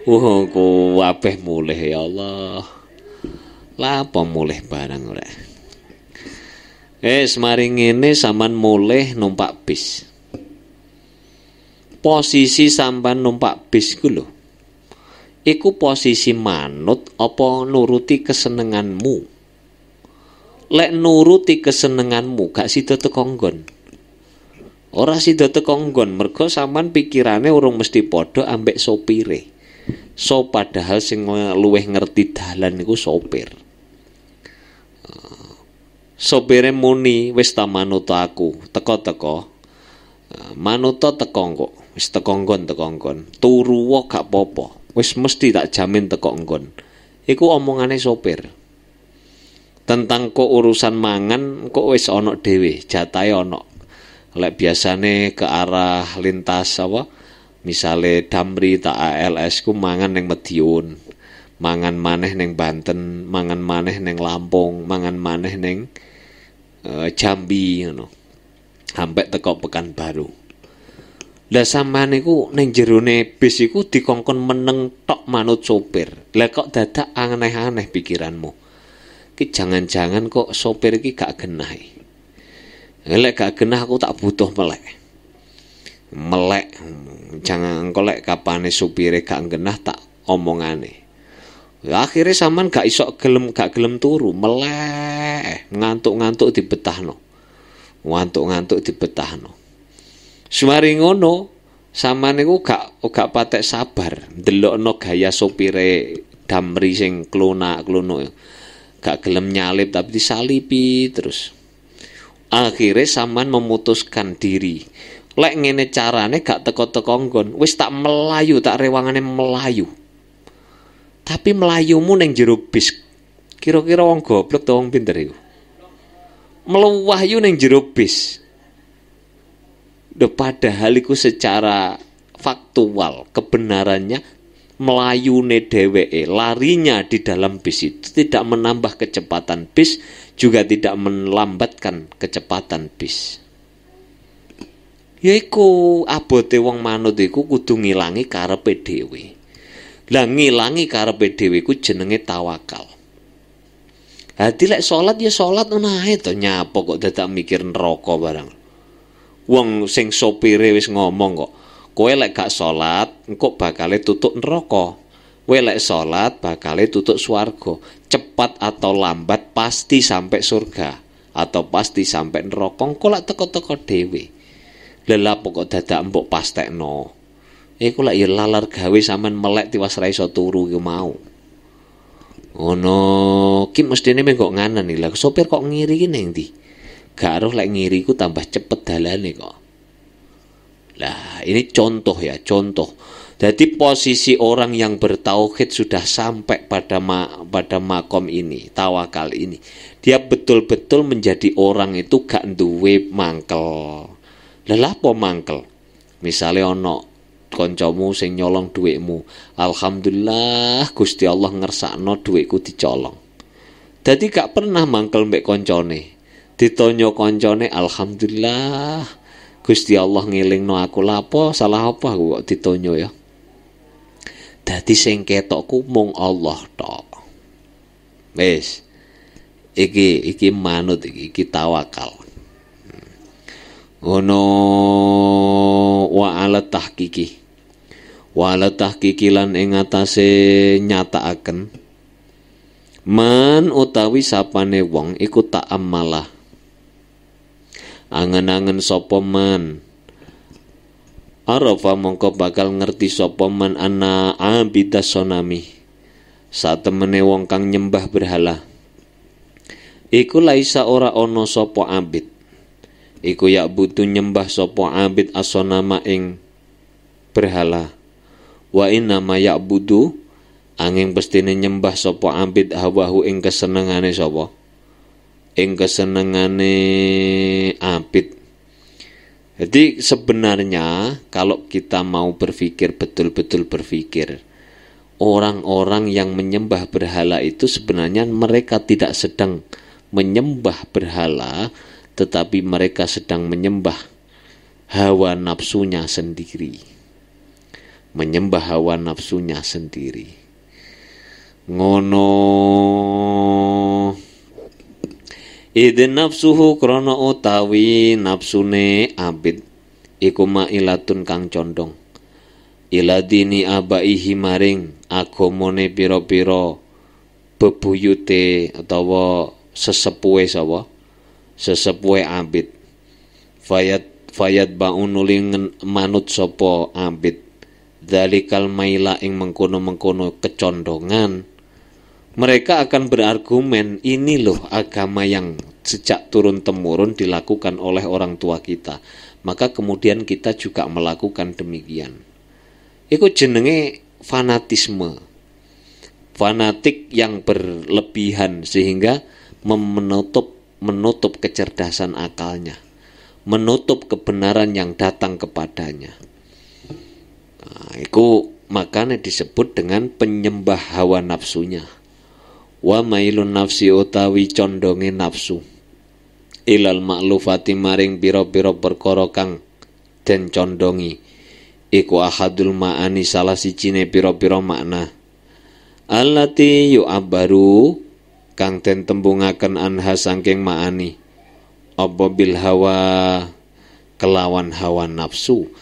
Ku kabeh mulih ya Allah. Lah apa mulih barang ora? Mari ngene sampean mulih numpak bis. Posisi sampean numpak bis ku lho. Iku posisi manut apa nuruti kesenenganmu? Lek nuruti kesenenganmu gak sida teko nggon. Ora sida teko nggon mergo sampean pikirane urung mesti padha ambek sopire. So padahal sing luweh ngerti dalan niku sopir. Sopire muni wis ta manut aku, teko-teko. Manut teko kok, wis teko nggon. Turu wae gak apa-apa. Wis mesti tak jamin teko nggon. Iku omongane sopir. Tentang kok urusan mangan kok wis ana dhewe, jatahe ana. Lek biasane ke arah lintas apa? Misale Damri tak ALS ku mangan ning Madiun. Mangan maneh ning Banten, mangan maneh ning Lampung, mangan maneh ning Jambi ngono. Sampai teko Pekanbaru. Lah sampean niku ning jerone bis iku dikongkon meneng tok manut sopir. Lah kok dadak aneh-aneh pikiranmu. Ki jangan-jangan kok sopir iki gak genah. Lek gak genah aku tak butuh melek. Jangan kolek kapane supire gak genah tak omongane. Akhirnya sampean gak gelem turu, melek, ngantuk-ngantuk dibetahno. Semari ngono, sampean niku gak patek sabar ndelokno gaya sopire Damri sing klonak-klono. Gak gelem nyalip tapi disalipi terus. Akhirnya sampean memutuskan diri. Lek ngene carane gak teko-teko nggon, wis tak melayu, tak rewangane melayu. Tapi melayumu ning jero bis. Kira-kira wong goblok ta wong pinter iku. Mluwahyu ning jero bis. Padahal iku secara faktual kebenarannya melayune dheweke, larinya di dalam bis itu tidak menambah kecepatan bis, juga tidak melambatkan kecepatan bis. Yaiku abote wong manut iku kudu ngilangi karepe dhewe. Lah ngilangi karepe dhewe ku jenenge tawakal. Hati lek salat ya salat ngono ae to, nyapa kok dadak mikir neraka barang. Wong sing sopire wis ngomong kok, kowe lek gak salat engko bakale tutuk neraka. Kowe lek salat bakale tutuk swarga. Cepat atau lambat pasti sampai surga atau pasti sampai neraka. Engko lek teko-teko dhewe. Lha kok dadak mbok pastekno. Iku lek ya lalar gawe sampean melek tiwas ra iso turu ki mau. Ono ki mestine mengko nganen iki. Lah sopir kok ngiri ki ning ndi? Gak aruh lek ngiri ku tambah cepet dalane kok. Lah, ini contoh ya, contoh. Jadi posisi orang yang bertauhid sudah sampai pada makom ini, tawakal ini. Dia betul-betul menjadi orang itu gak duwe mangkel. Lah apa mangkel? Misalnya ono kancamu sing nyolong dhuwitmu. Alhamdulillah Gusti Allah ngersakno dhuwitku dicolong. Dadi gak pernah mangkel mbek kancane. Ditonyo kancane alhamdulillah Gusti Allah ngelingno aku, lapo salah apa aku kok ditonyo ya. Dadi sing ketokku mung Allah tok. Wis. Iki manut iki tawakal. Ono wa ala tahqiqi. Wa ala tahqiqi lan ing atase nyatakaken man utawi sapane wong iku tak amalah. Angen-angen sapa man arafa mongko bakal ngerti sapa man ana abidas sonami satemene wong kang nyembah berhala iku laisa ora ana sapa abid iku ya butuh nyembah sapa abid asonama ing berhala wa inna ma ya'budu angin pestine nyembah sapa abid hawahu ing kesenengane sapa ing kesenengane abid. Jadi sebenarnya kalau kita mau berpikir betul-betul berpikir, orang-orang yang menyembah berhala itu sebenarnya mereka tidak sedang menyembah berhala, tetapi mereka sedang menyembah hawa nafsunya sendiri. Menyembah hawa nafsunya sendiri. Ngono idin nafsuhu krono utawi nafsune abid iku mailatun kang condong ila dini abaihi maring agamane pira-pira bebuyute utawa sesepuhe sapa sesepuhe abid fayat baunuling manut sapa abid dalikal maila ing mengkono-mengkono kecondongan. Mereka akan berargumen, ini loh agama yang sejak turun-temurun dilakukan oleh orang tua kita. Maka kemudian kita juga melakukan demikian. Itu jenenge fanatisme. Fanatik yang berlebihan sehingga menutup kecerdasan akalnya. Menutup kebenaran yang datang kepadanya. Nah, itu makanya disebut dengan penyembah hawa nafsunya. Wa mailun nafsi utawi condonge nafsu ilal ma'lufati maring pira-pira perkara kang den condongi iku ahadul ma'ani salah sijine pira-pira makna allati yu'abbaru kang den tembungaken anha saking ma'ani apa bil hawa kelawan hawa nafsu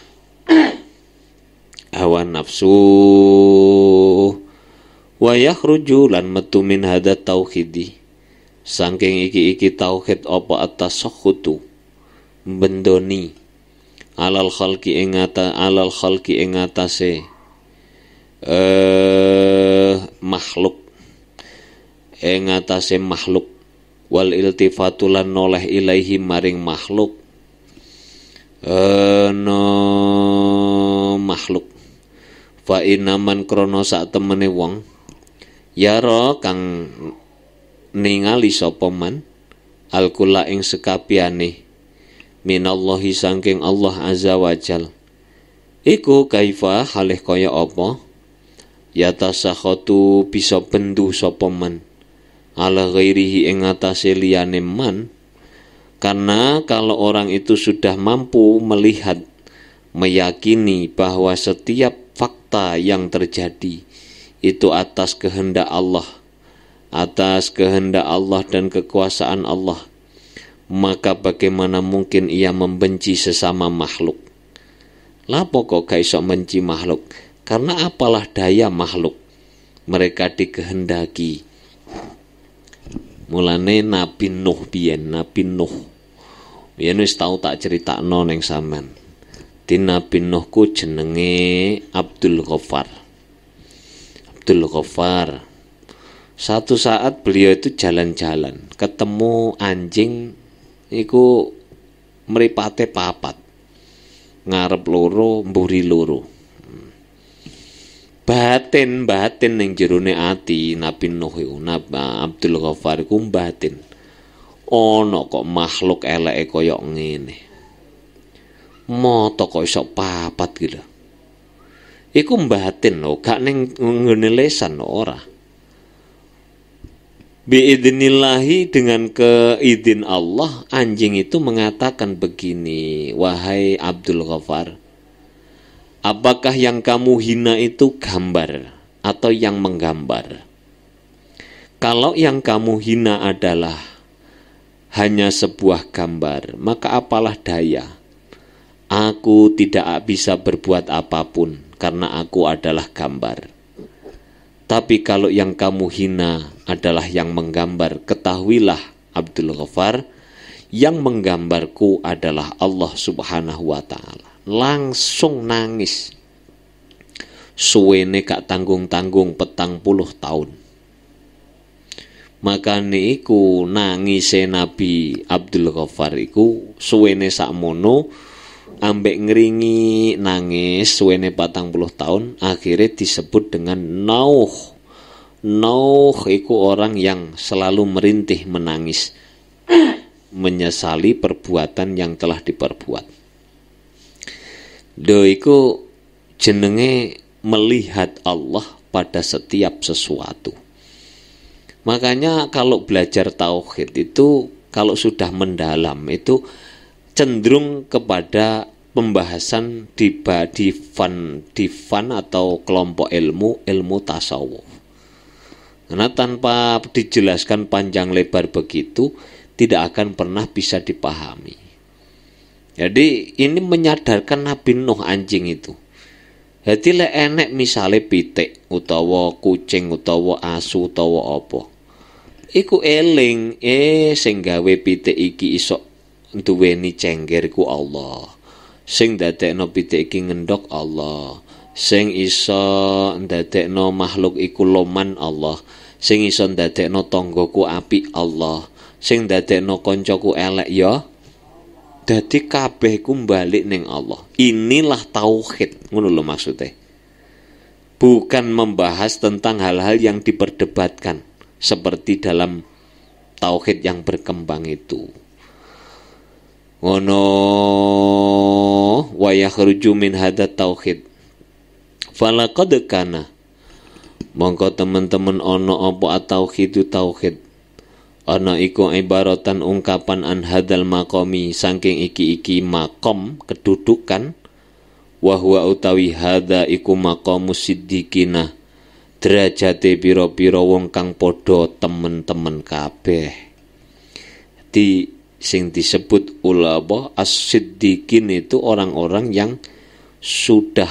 hawa nafsu wa yakhruju lan metu min hada tauhidi saking iki tauhid apa atas sokhutu bendoni alal khalqi ing atase makhluk ing atase makhluk wal iltifatu lan noleh ilaihi maring makhluk makhluk fa inaman krono sak temene wong yara kang ningali sapa man alkula ing sekabiane minallahi saking Allah azza wajal iku kaifa halih kaya apa yatasakhatu bisa bendu sapa man ala ghairihi ing atase liyane man, karena kalau orang itu sudah mampu melihat, meyakini bahwa setiap fakta yang terjadi itu atas kehendak Allah dan kekuasaan Allah, maka bagaimana mungkin ia membenci sesama makhluk? Lapo kok gak iso benci makhluk? Karena apalah daya makhluk, mereka dikehendaki. Mulane Nabi Nuh biyen wis tau tak critakno ning sampean. Di Nabi Nuh ku jenenge Abdul Ghaffar. Satu saat beliau itu jalan-jalan, ketemu anjing iku mripate papat. Ngarep loro, mburi loro. Batin ning jerone ati Nabi Nuh iku, Abdul Ghaffar iku batin. Ono kok makhluk eleke kaya ngene. Moto kok iso papat iki lho. Iku batin lho, gak ning ngene lesan ora. Biidnillahi, dengan keizin Allah, anjing itu mengatakan begini, wahai Abdul Ghaffar, apakah yang kamu hina itu gambar atau yang menggambar? Kalau yang kamu hina adalah hanya sebuah gambar, maka apalah daya? Aku tidak bisa berbuat apapun karena aku adalah gambar. Tapi kalau yang kamu hina adalah yang menggambar, ketahuilah Abdul Ghaffar, yang menggambarku adalah Allah Subhanahu wa ta'ala. Langsung nangis. Suwene gak tanggung-tanggung 40 tahun. Makane iku nangise Nabi Abdul Ghaffar iku suwene sakmono, ambek ngeringi nangis suwene 40 tahun, akhirnya disebut dengan Nauh. Nauh iku orang yang selalu merintih menangis, menyesali perbuatan yang telah diperbuat. Do iku jenenge melihat Allah pada setiap sesuatu. Makanya kalau belajar tauhid itu, kalau sudah mendalam itu cenderung kepada pembahasan di fan atau kelompok ilmu tasawuf. Karena tanpa dijelaskan panjang lebar begitu, tidak akan pernah bisa dipahami. Jadi ini menyadarkan Nabi Nuh anjing itu. Jadi lek enek misale pitik utawa kucing utawa asu utawa apa, iku eling sing gawe pitik iki iso duweni cengger ku Allah, sing ndadekno pitik iki ngendhok Allah, sing iso ndadekno makhluk iku loman Allah, sing iso ndadekno tanggaku apik Allah, sing ndadekno kancaku elek ya. Dadi kabeh ku balik ning Allah. Inilah tauhid, ngono lho maksudnya. Bukan membahas tentang hal-hal yang diperdebatkan seperti dalam tauhid yang berkembang itu. Ngono wa yakhruju min hadat tauhid. Falaqad kana. Mongko teman-teman ono apa at-tauhidu tauhid. Ana iku ibaratan ungkapan an hadal maqami, saking iki makom kedudukan, wa huwa utawi hadza iku maqamus siddiqina, derajate pira-pira wong kang padha temen-temen kabeh. Di sing disebut ulama as-siddiqin itu orang-orang yang sudah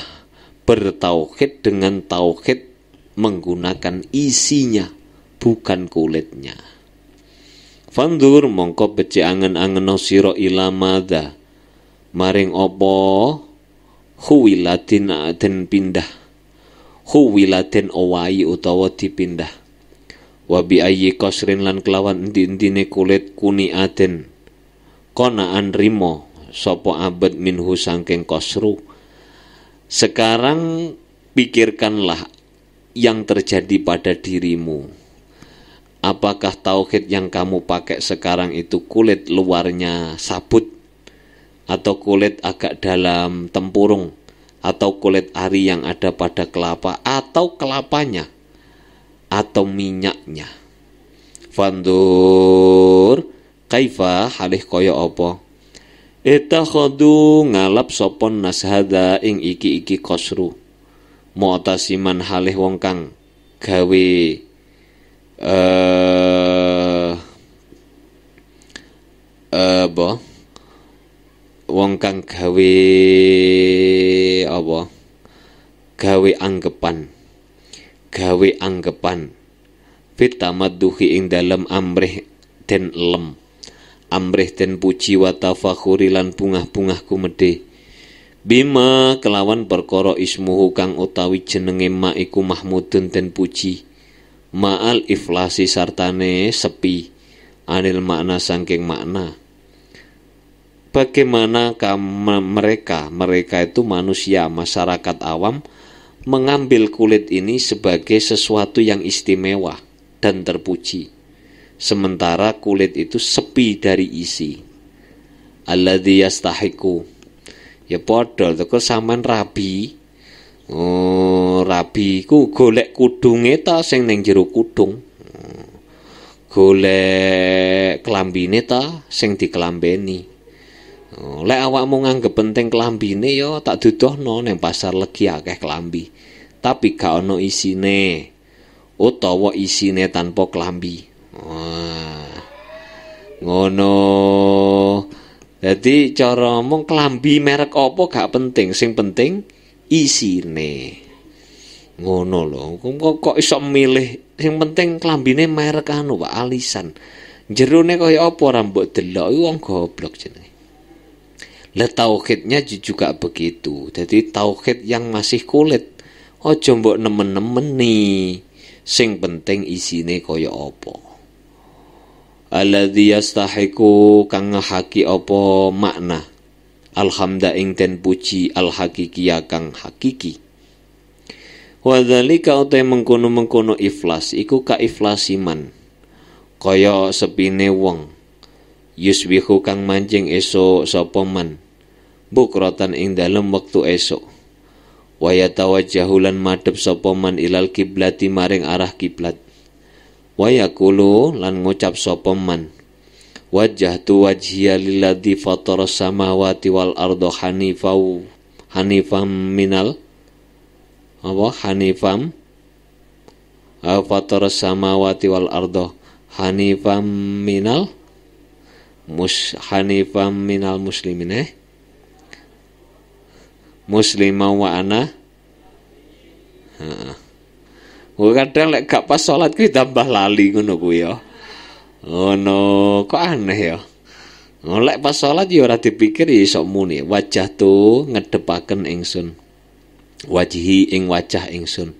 bertauhid dengan tauhid menggunakan isinya, bukan kulitnya. Fandur mongko becik angen-angeno sira ila madza maring apa huwilatin den pindah, huwilatin owahi utawa dipindah, wa bi ayyi qasrin lan kelawan endi-endine kulit kuni aden konaan rimo sapa abad minhu sangking kosru. Sekarang pikirkanlah yang terjadi pada dirimu. Apakah tauhid yang kamu pakai sekarang itu kulit luarnya sabut, atau kulit agak dalam tempurung, atau kulit ari yang ada pada kelapa, atau kelapanya, atau minyaknya? Fandur kaifa halih kaya apa itakhadu ngalap sopon nashada ing iki kosru mu'tasiman halih wong kang gawe wong kang gawe anggepan fitamadduhi ing dalem amrih den lem, amrih den puji wa tafakhuri lan bungah-bungah kumedhe, bima kelawan perkara ismuhu kang utawi jenenge ma iku mahmudun den puji, ma'al iflasi sartane sepi, anil makna saking makna. Bagaimana mereka itu manusia, masyarakat awam, mengambil kulit ini sebagai sesuatu yang istimewa dan terpuji, sementara kulit itu sepi dari isi. Alladzi yastahiqu, ya padha teko sampean rabi. Rabi ku golek kudunge ta sing ning jero kudung. Golek klambine ta sing diklambeni. Lek awakmu nganggep penting klambine ya tak dudohno ning pasar legi akeh klambi, tapi gak ono isine, utawa isine tanpa klambi. Ngono. Dadi cara mung klambi merek apa gak penting, sing penting isine. Ngono lho. Kok iso milih, sing penting klambine merek anu Pak, alisan. Jerone kaya apa ora mbok delok iku wong goblok jenenge. Lah tauhidnya juga begitu. Jadi tauhid yang masih kulit aja mbok nemen-nemeni. Sing penting isine kaya apa. Alladzi yastahiqu kang ngahaki apa makna. Alhamda ing den puji al-hakiki kang hakiki. Wa dzalika uta mengkono-mengkono iflas iku ka iflasiman. Kaya sepine wong yusbihu kang manjing esuk sapa man bukrotan ing dalem wektu esuk wa yatawajjahu lan madhep sapa man ilal kiblati maring arah kiblat wa yaqulu lan ngucap sapa man wajjahtu wajhiya lilladzi fatara samawati wal arda hanifam minal fatara samawati wal arda hanifam minal muslimin muslimah wa ana. Kadang lek gak pas salat kuwi tambah lali ngono kuwi ya. Ngono kok aneh ya. Lek pas salat ya ora dipikir ya iso muni wajah tu ngedepaken ingsun. Wajhi ing wajah ingsun.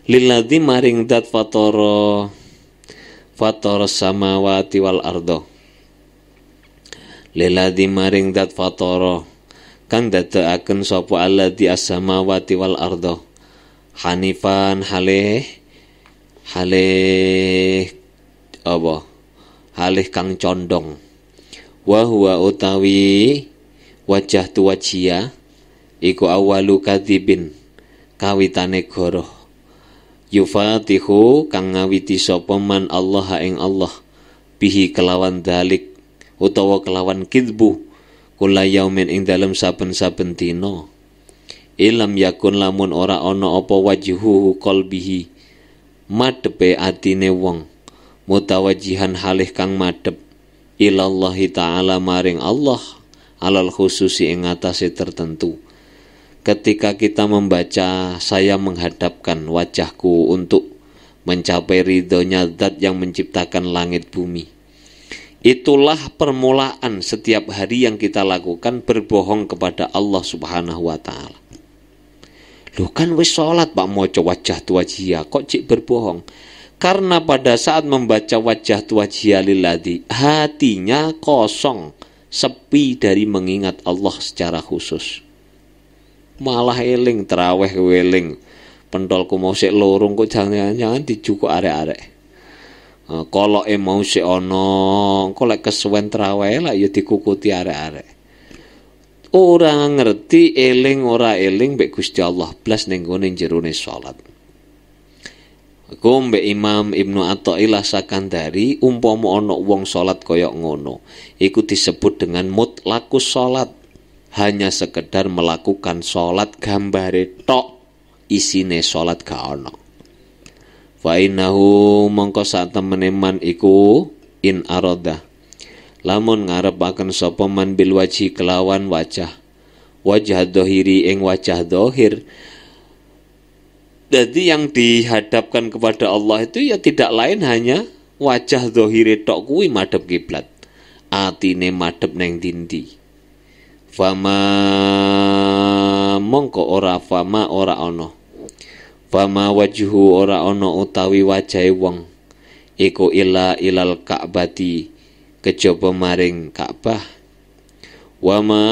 Lilladzi maring dat fatara samawati wal arda. Lilladzi maring dat fatara kang dadekaken sapa alladzi as-samawati wal arda hanifan halih kang condong wa huwa utawi wajah tu wajia iku awalu kadzibin kawitane goroh yufatihu kang ngawiti sapa man Allah ing Allah bihi kelawan dalik utawa kelawan kidbu kula yaumin ing dalem saben-saben dina ilam yakun lamun ora ana apa wajhuhu qalbihi madhepe atine wong mutawajihan halih kang madhep ilallahi ta'ala maring Allah alal khususi ing atase tertentu. Ketika kita membaca saya menghadapkan wajahku untuk mencapai ridhonya zat yang menciptakan langit bumi, Itulah permulaan setiap hari yang kita lakukan, berbohong kepada Allah Subhanahu wa ta'ala. Loh kan wis sholat Pak moco wajah tuwajia, kok cik berbohong? Karena pada saat membaca wajah tuwajia lilladzi, hatinya kosong, sepi dari mengingat Allah secara khusus. Malah eling teraweh weling, pentolku mau sik lorong kok jangan-jangan dijukuk arek-arek. Kalau mau si ono, kalau kesuwen terawih lah ya dikukuti arek-arek. Orang ngerti eling ora eling mbek Gusti Allah blas ning gone jerone salat. Aku mbek Imam Ibnu Athaillah Sakandari, umpama ana wong salat kaya ngono, iku disebut dengan mutlakus salat. Hanya sekedar melakukan salat gambare tok, isine salat gak ono. Fa innahu mongko sak temene man iku in arada, lamun ngarepaken sapa man bil wajhi kelawan wajah dhahiri ing wajah dhahir. Jadi yang dihadapkan kepada Allah itu ya tidak lain hanya wajah dhahire tok kuwi madhep kiblat, atine madhep neng dindi. Fama mongko ora fama ora ono, fama wajhu ora ono utawi wajahe wong iku ilal Ka'bati, kejaba maring Ka'bah. Wama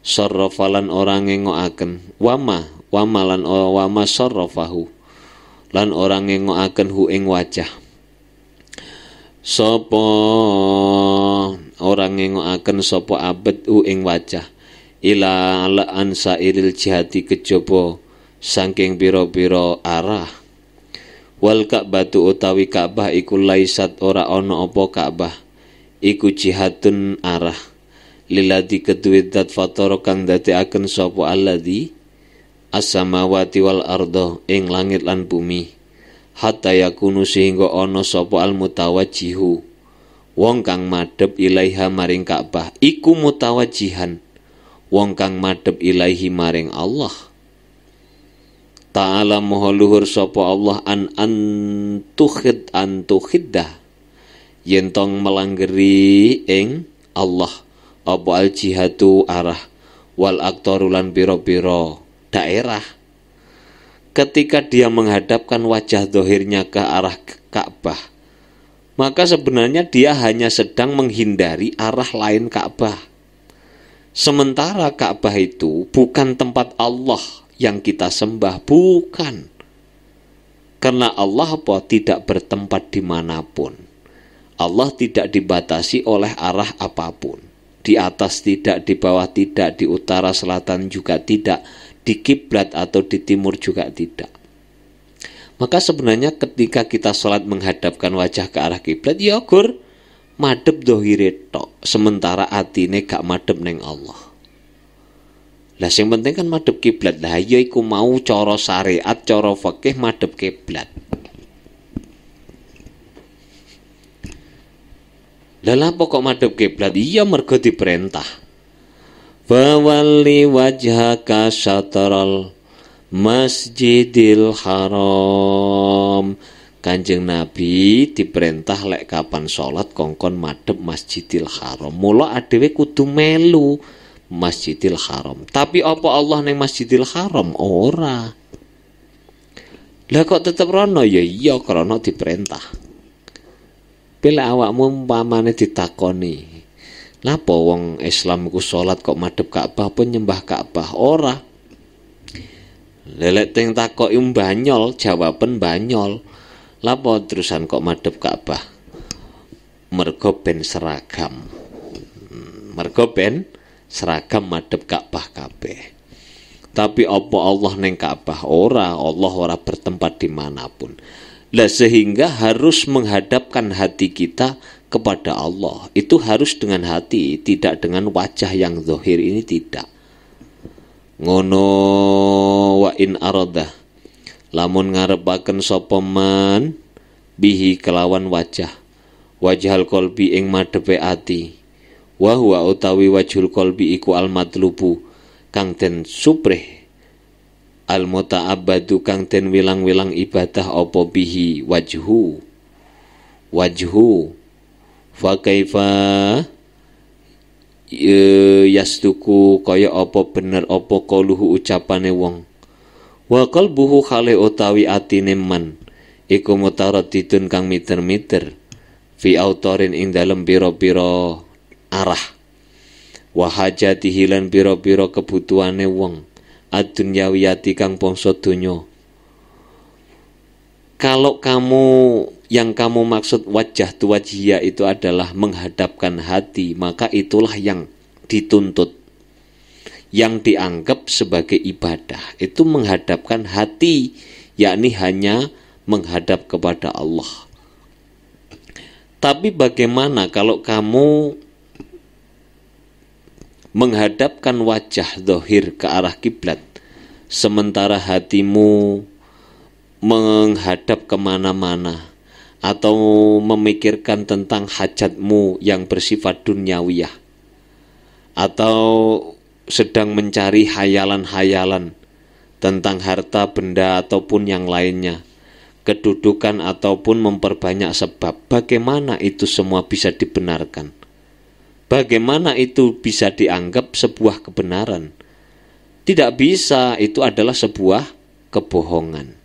sarrafalan orang ngengokaken, wama lan wama sarrafahu lan orang ngengokaken hu ing wajah. Sapa orang ngengokaken sapa abet hu ing wajah ila ansairil jihati, kejaba saking pira-pira arah. Wal Ka'batu utawi Ka'bah iku laisat ora ana apa Ka'bah iku jihatun arah lilladzi kedue zat fatara kang dadekaken sapa alladzi as-samawati wal arda ing langit lan bumi, hatta yakunu sehingga ana sapa al mutawajjihu wong kang madhep ilaiha maring Ka'bah iku mutawajjihan wong kang madhep ilaihi maring Allah Ta'ala. Maha luhur sapa Allah antukhiddah yen tong melanggeri ing Allah apa al jihatu arah wal aktarulan pira-pira daerah. Ketika dia menghadapkan wajah zahirnya ke arah Ka'bah, maka sebenarnya dia hanya sedang menghindari arah lain Ka'bah. Sementara Ka'bah itu bukan tempat Allah yang kita sembah, bukan. Karena Allah tidak bertempat dimanapun. Allah tidak dibatasi oleh arah apapun. Di atas tidak, di bawah tidak, di utara selatan juga tidak, di kiblat atau di timur juga tidak. Maka sebenarnya ketika kita sholat menghadapkan wajah ke arah kiblat, ya gur madhep dohire tok, sementara atine gak madhep neng Allah. Lah sing penting kan madhep kiblat. Lah ya iku mau cara syariat, cara fikih madhep kiblat. Lah apa kok madhep kiblat? Iya mergo diperintah. Fawalli wajhaka syatral Masjidil Haram. Kanjeng Nabi diperintah lek kapan salat kongkon madhep Masjidil Haram. Mula adewe kudu melu Masjidil Haram. Tapi apa Allah neng Masjidil Haram? Ora. Lah kok tetep rono? Ya iya krana diperintah. Bila awakmu umpamane ditakoni, napa wong Islam ku salat kok madhep Ka'bah apa nyembah Ka'bah? Ora. Lelek teng takoki banyol, jawaben banyol. Lapa terusan kok madhep Ka'bah? Mergo ben seragam. Mergo ben seragam madhep Ka'bah kabeh. Tapi apa Allah neng Ka'bah? Ora, Allah ora bertempat dimanapun. Lah sehingga harus menghadapkan hati kita kepada Allah. Itu harus dengan hati, tidak dengan wajah yang zahir ini, tidak. Ngono wa in arada, lamun ngarepaken sapa man bihi kelawan wajhal qalbi ing madhepe ati. Wa huwa utawi wajhul qalbi iku al matlubu kang den suprih, al muta'abbadu kang den wilang-wilang ibadah apa bihi wajhu Fa kaifa yasduku kaya apa bener apa qaluhu ucapane wong. Wa qalbuhu khale utawi atine man iku mutaraddidun kang miter-miter fi autorin ing dalem pira-pira arah. Wa hajatihi lan pira-pira kebutuhane wong ad-dunyawiyati kang bangsa donya. Kalau yang kamu maksud wajah tu wajhiyah itu adalah menghadapkan hati, maka itulah yang dituntut, yang dianggap sebagai ibadah. Itu menghadapkan hati, yakni hanya menghadap kepada Allah. Tapi bagaimana kalau kamu menghadapkan wajah zahir ke arah kiblat, sementara hatimu menghadap kemana-mana atau memikirkan tentang hajatmu yang bersifat duniawiyah, atau sedang mencari hayalan-hayalan tentang harta benda ataupun yang lainnya, kedudukan ataupun memperbanyak sebab. Bagaimana itu semua bisa dibenarkan? Bagaimana itu bisa dianggap sebuah kebenaran? Tidak bisa, itu adalah sebuah kebohongan.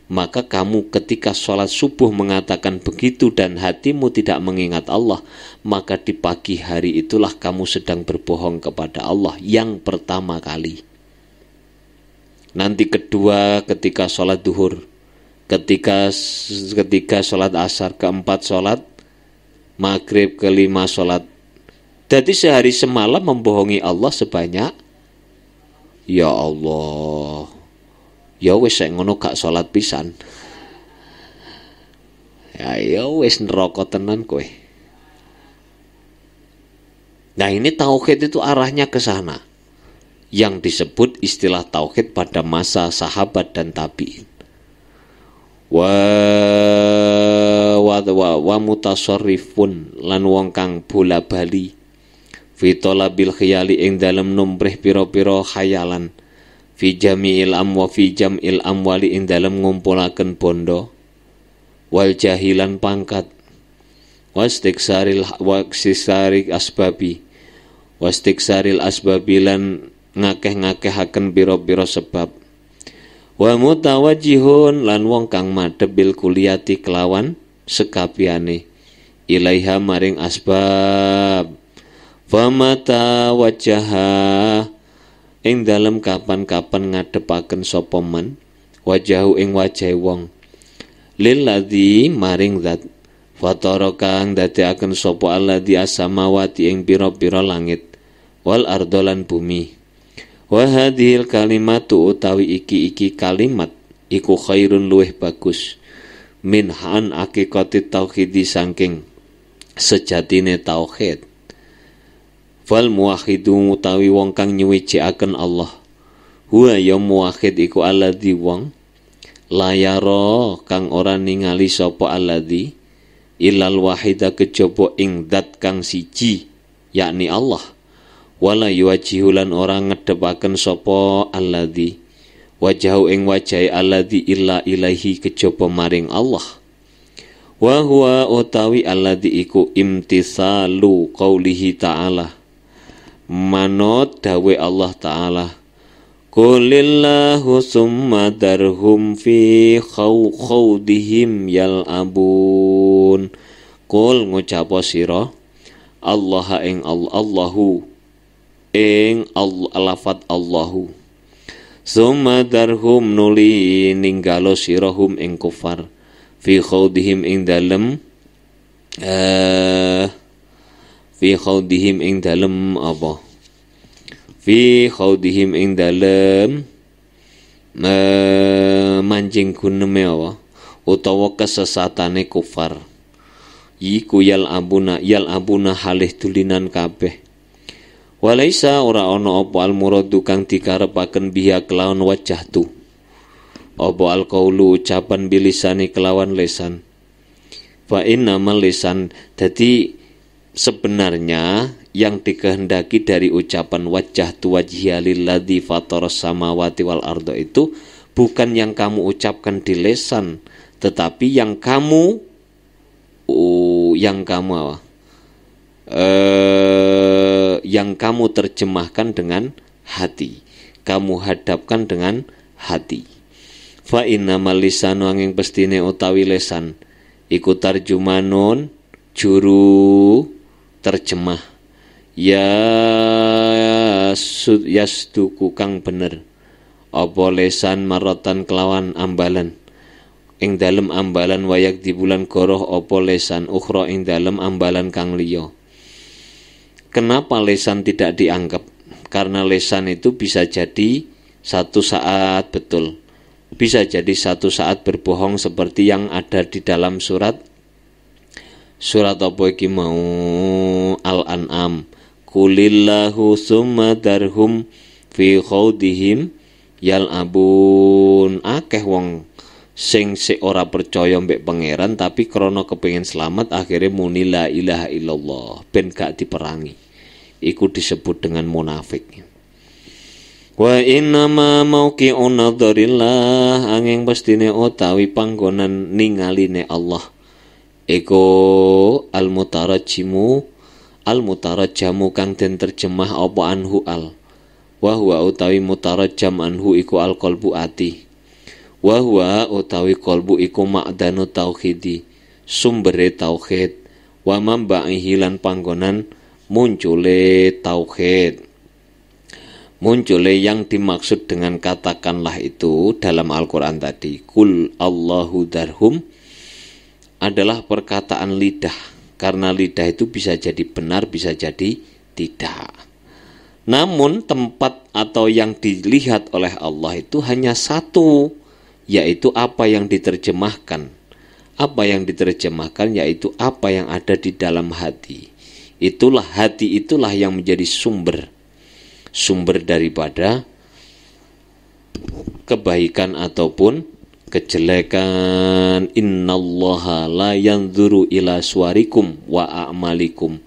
Maka kamu ketika sholat subuh mengatakan begitu dan hatimu tidak mengingat Allah, maka di pagi hari itulah kamu sedang berbohong kepada Allah yang pertama kali. Nanti kedua ketika sholat duhur, ketika sholat asar, keempat sholat maghrib, kelima sholat. Jadi sehari semalam membohongi Allah sebanyak, ya Allah, ya wis sek ngono gak salat pisan. Ya wis neraka tenan kowe. Nah, ini tauhid itu arahnya ke sana. Yang disebut istilah tauhid pada masa sahabat dan tabi'in. Wa mutasarrifun lan wong kang bola-bali fi talabil khiyali ing dalem numprih pira-pira khayalan. Fi jami'il amwali ing dalem ngumpulaken bondo wal jahilan pangkat wastiksaril asbabi lan ngakeh-ngakehaken pira-pira sebab wa mutawajjihun lan wong kang madhep bil kuliyati kelawan sekabehane ilaiha maring asbab famata wajaha ing dalem kapan-kapan ngadepaken sapa man wajahu ing wajahe wong lilladzi maring zat fatara kang dadekaken sapa alladzi as-samawati ing pira-pira langit wal ardolan bumi. Wa hadhil kalimatu utawi iki kalimat iku khairun luweh bagus min han hakikati tauhid saking sejatine tauhid. Fal muwahhidu utawi wong kang nyuwijikaken Allah. Huwa ya muwahhid iku alladzi wong layaro kang ora ningali sapa alladzi ilal wahida kejaba ing zat kang siji yakni Allah. Wala yuwajjihulan ora ngedepaken sapa alladzi wajahu ing wajahe alladzi illa ilaihi kejaba maring Allah. Wa huwa utawi alladzi iku imtisalu qaulihi ta'ala manut dawe Allah Ta'ala Qulillahu summa darhum fi khawdihim yal'abun. Qul ngucapa sira Allah ing Allahu ing lafat Allahu summa darhum nuli ninggalo sirahum ing kufar fi khawdihim ing dalem fi khawdihim ing dalem apa? Fi khawdihim ing dalem mancing guneme apa? Utawa kesesatane kufar. Iku yal abuna halih tulinan kabeh. Walaisa ora ana apa al muradu kang dikarepaken biha kelawan wajah tu. Apa al qaulu ucapan bilisani kelawan lesan. Fa innamal lisan dadi sebenarnya yang dikehendaki dari ucapan wajah tu wajhiya lilladzi fataras samawati wal arda itu bukan yang kamu ucapkan di lisan, tetapi yang kamu yang kamu terjemahkan dengan hati, kamu hadapkan dengan hati. Fa innamal lisanu angin pestine utawi lesan iku tarjumanun juru terjemah yasduku kang bener apa lesan marotan kelawan ambalan ing dalem ambalan wayak di bulan goroh apa lesan ukhra ing dalem ambalan kang liya. Kenapa lesan tidak dianggap? Karena lesan itu bisa jadi satu saat betul, bisa jadi satu saat berbohong seperti yang ada di dalam surat apa iki mau Al-An'am. Qulillahu summa darhum fi khawdihim yal'abun. Akeh wong sing ora percaya mbek pangeran tapi krana kepengin selamat akhirnya muni la ilaha illallah ben gak diperangi. Iku disebut dengan munafik. Wa innama mauqi'un nadharillah angin pastine utawi panggonan ningaline Allah iku al-mutarajjamu kang den terjemah apa anhu al wa huwa utawi mutarajjam anhu iku al-qalbu ati wa huwa utawi qalbu iku ma'danu tauhidi sumbere tauhid wa mamba'ihi lan panggonan muncule tauhid. Muncule yang dimaksud dengan katakanlah itu dalam Al-Quran tadi kul Allahu darhum adalah perkataan lidah, karena lidah itu bisa jadi benar bisa jadi tidak. Namun tempat atau yang dilihat oleh Allah itu hanya satu, yaitu apa yang diterjemahkan. Apa yang diterjemahkan yaitu apa yang ada di dalam hati. Itulah hati, itulah yang menjadi sumber daripada kebaikan ataupun kejelekan. Innallaha la yanzuru ila suwarikum wa a'malikum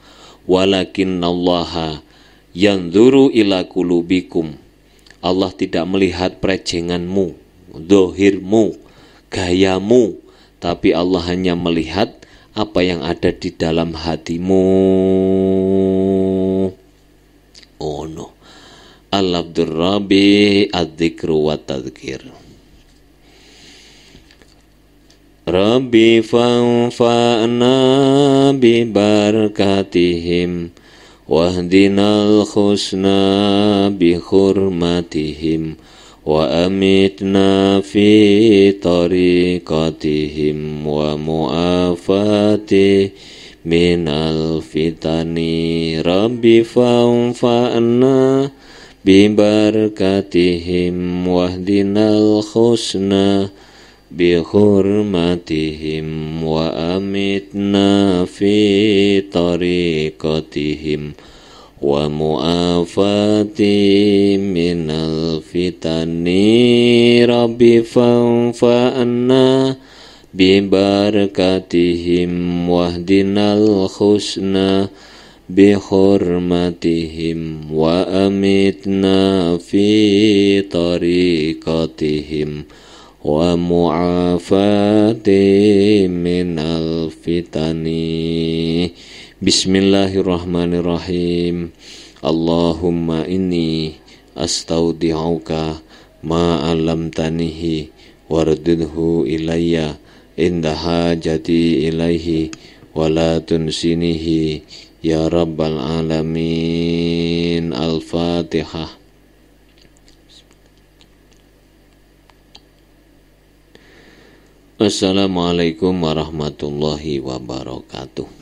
walakinnallaha yanzuru ila qulubikum. Allah tidak melihat prejenganmu, zahirmu, gayamu, tapi Allah hanya melihat apa yang ada di dalam hatimu. Oh no. Al-Abdur Rabi Ad-Dzikru wa Tadhkir. Rabbi fanfa'na bi barakatihim wahdinal husna bi hurmatihim wa amitna fi tariqatihim wa mu'afati minal fitani. Rabbi fanfa'na bi barakatihim wahdinal husna bi hurmatihim wa amitna fi tariqatihim wa mu'afati minal fitani. Rabbi fanfa'na bi barakatihim wahdinal husna bi hurmatihim wa amitna fi tariqatihim wa mu'afati minal fitani. Bismillahirrahmanirrahim. Allahumma inni astaudi'uka ma 'allamtanihi wardidhu ilayya inda hajati ilaihi wa la tunsinihi ya rabbal alamin. Al-Fatihah. Assalamualaikum warahmatullahi wabarakatuh.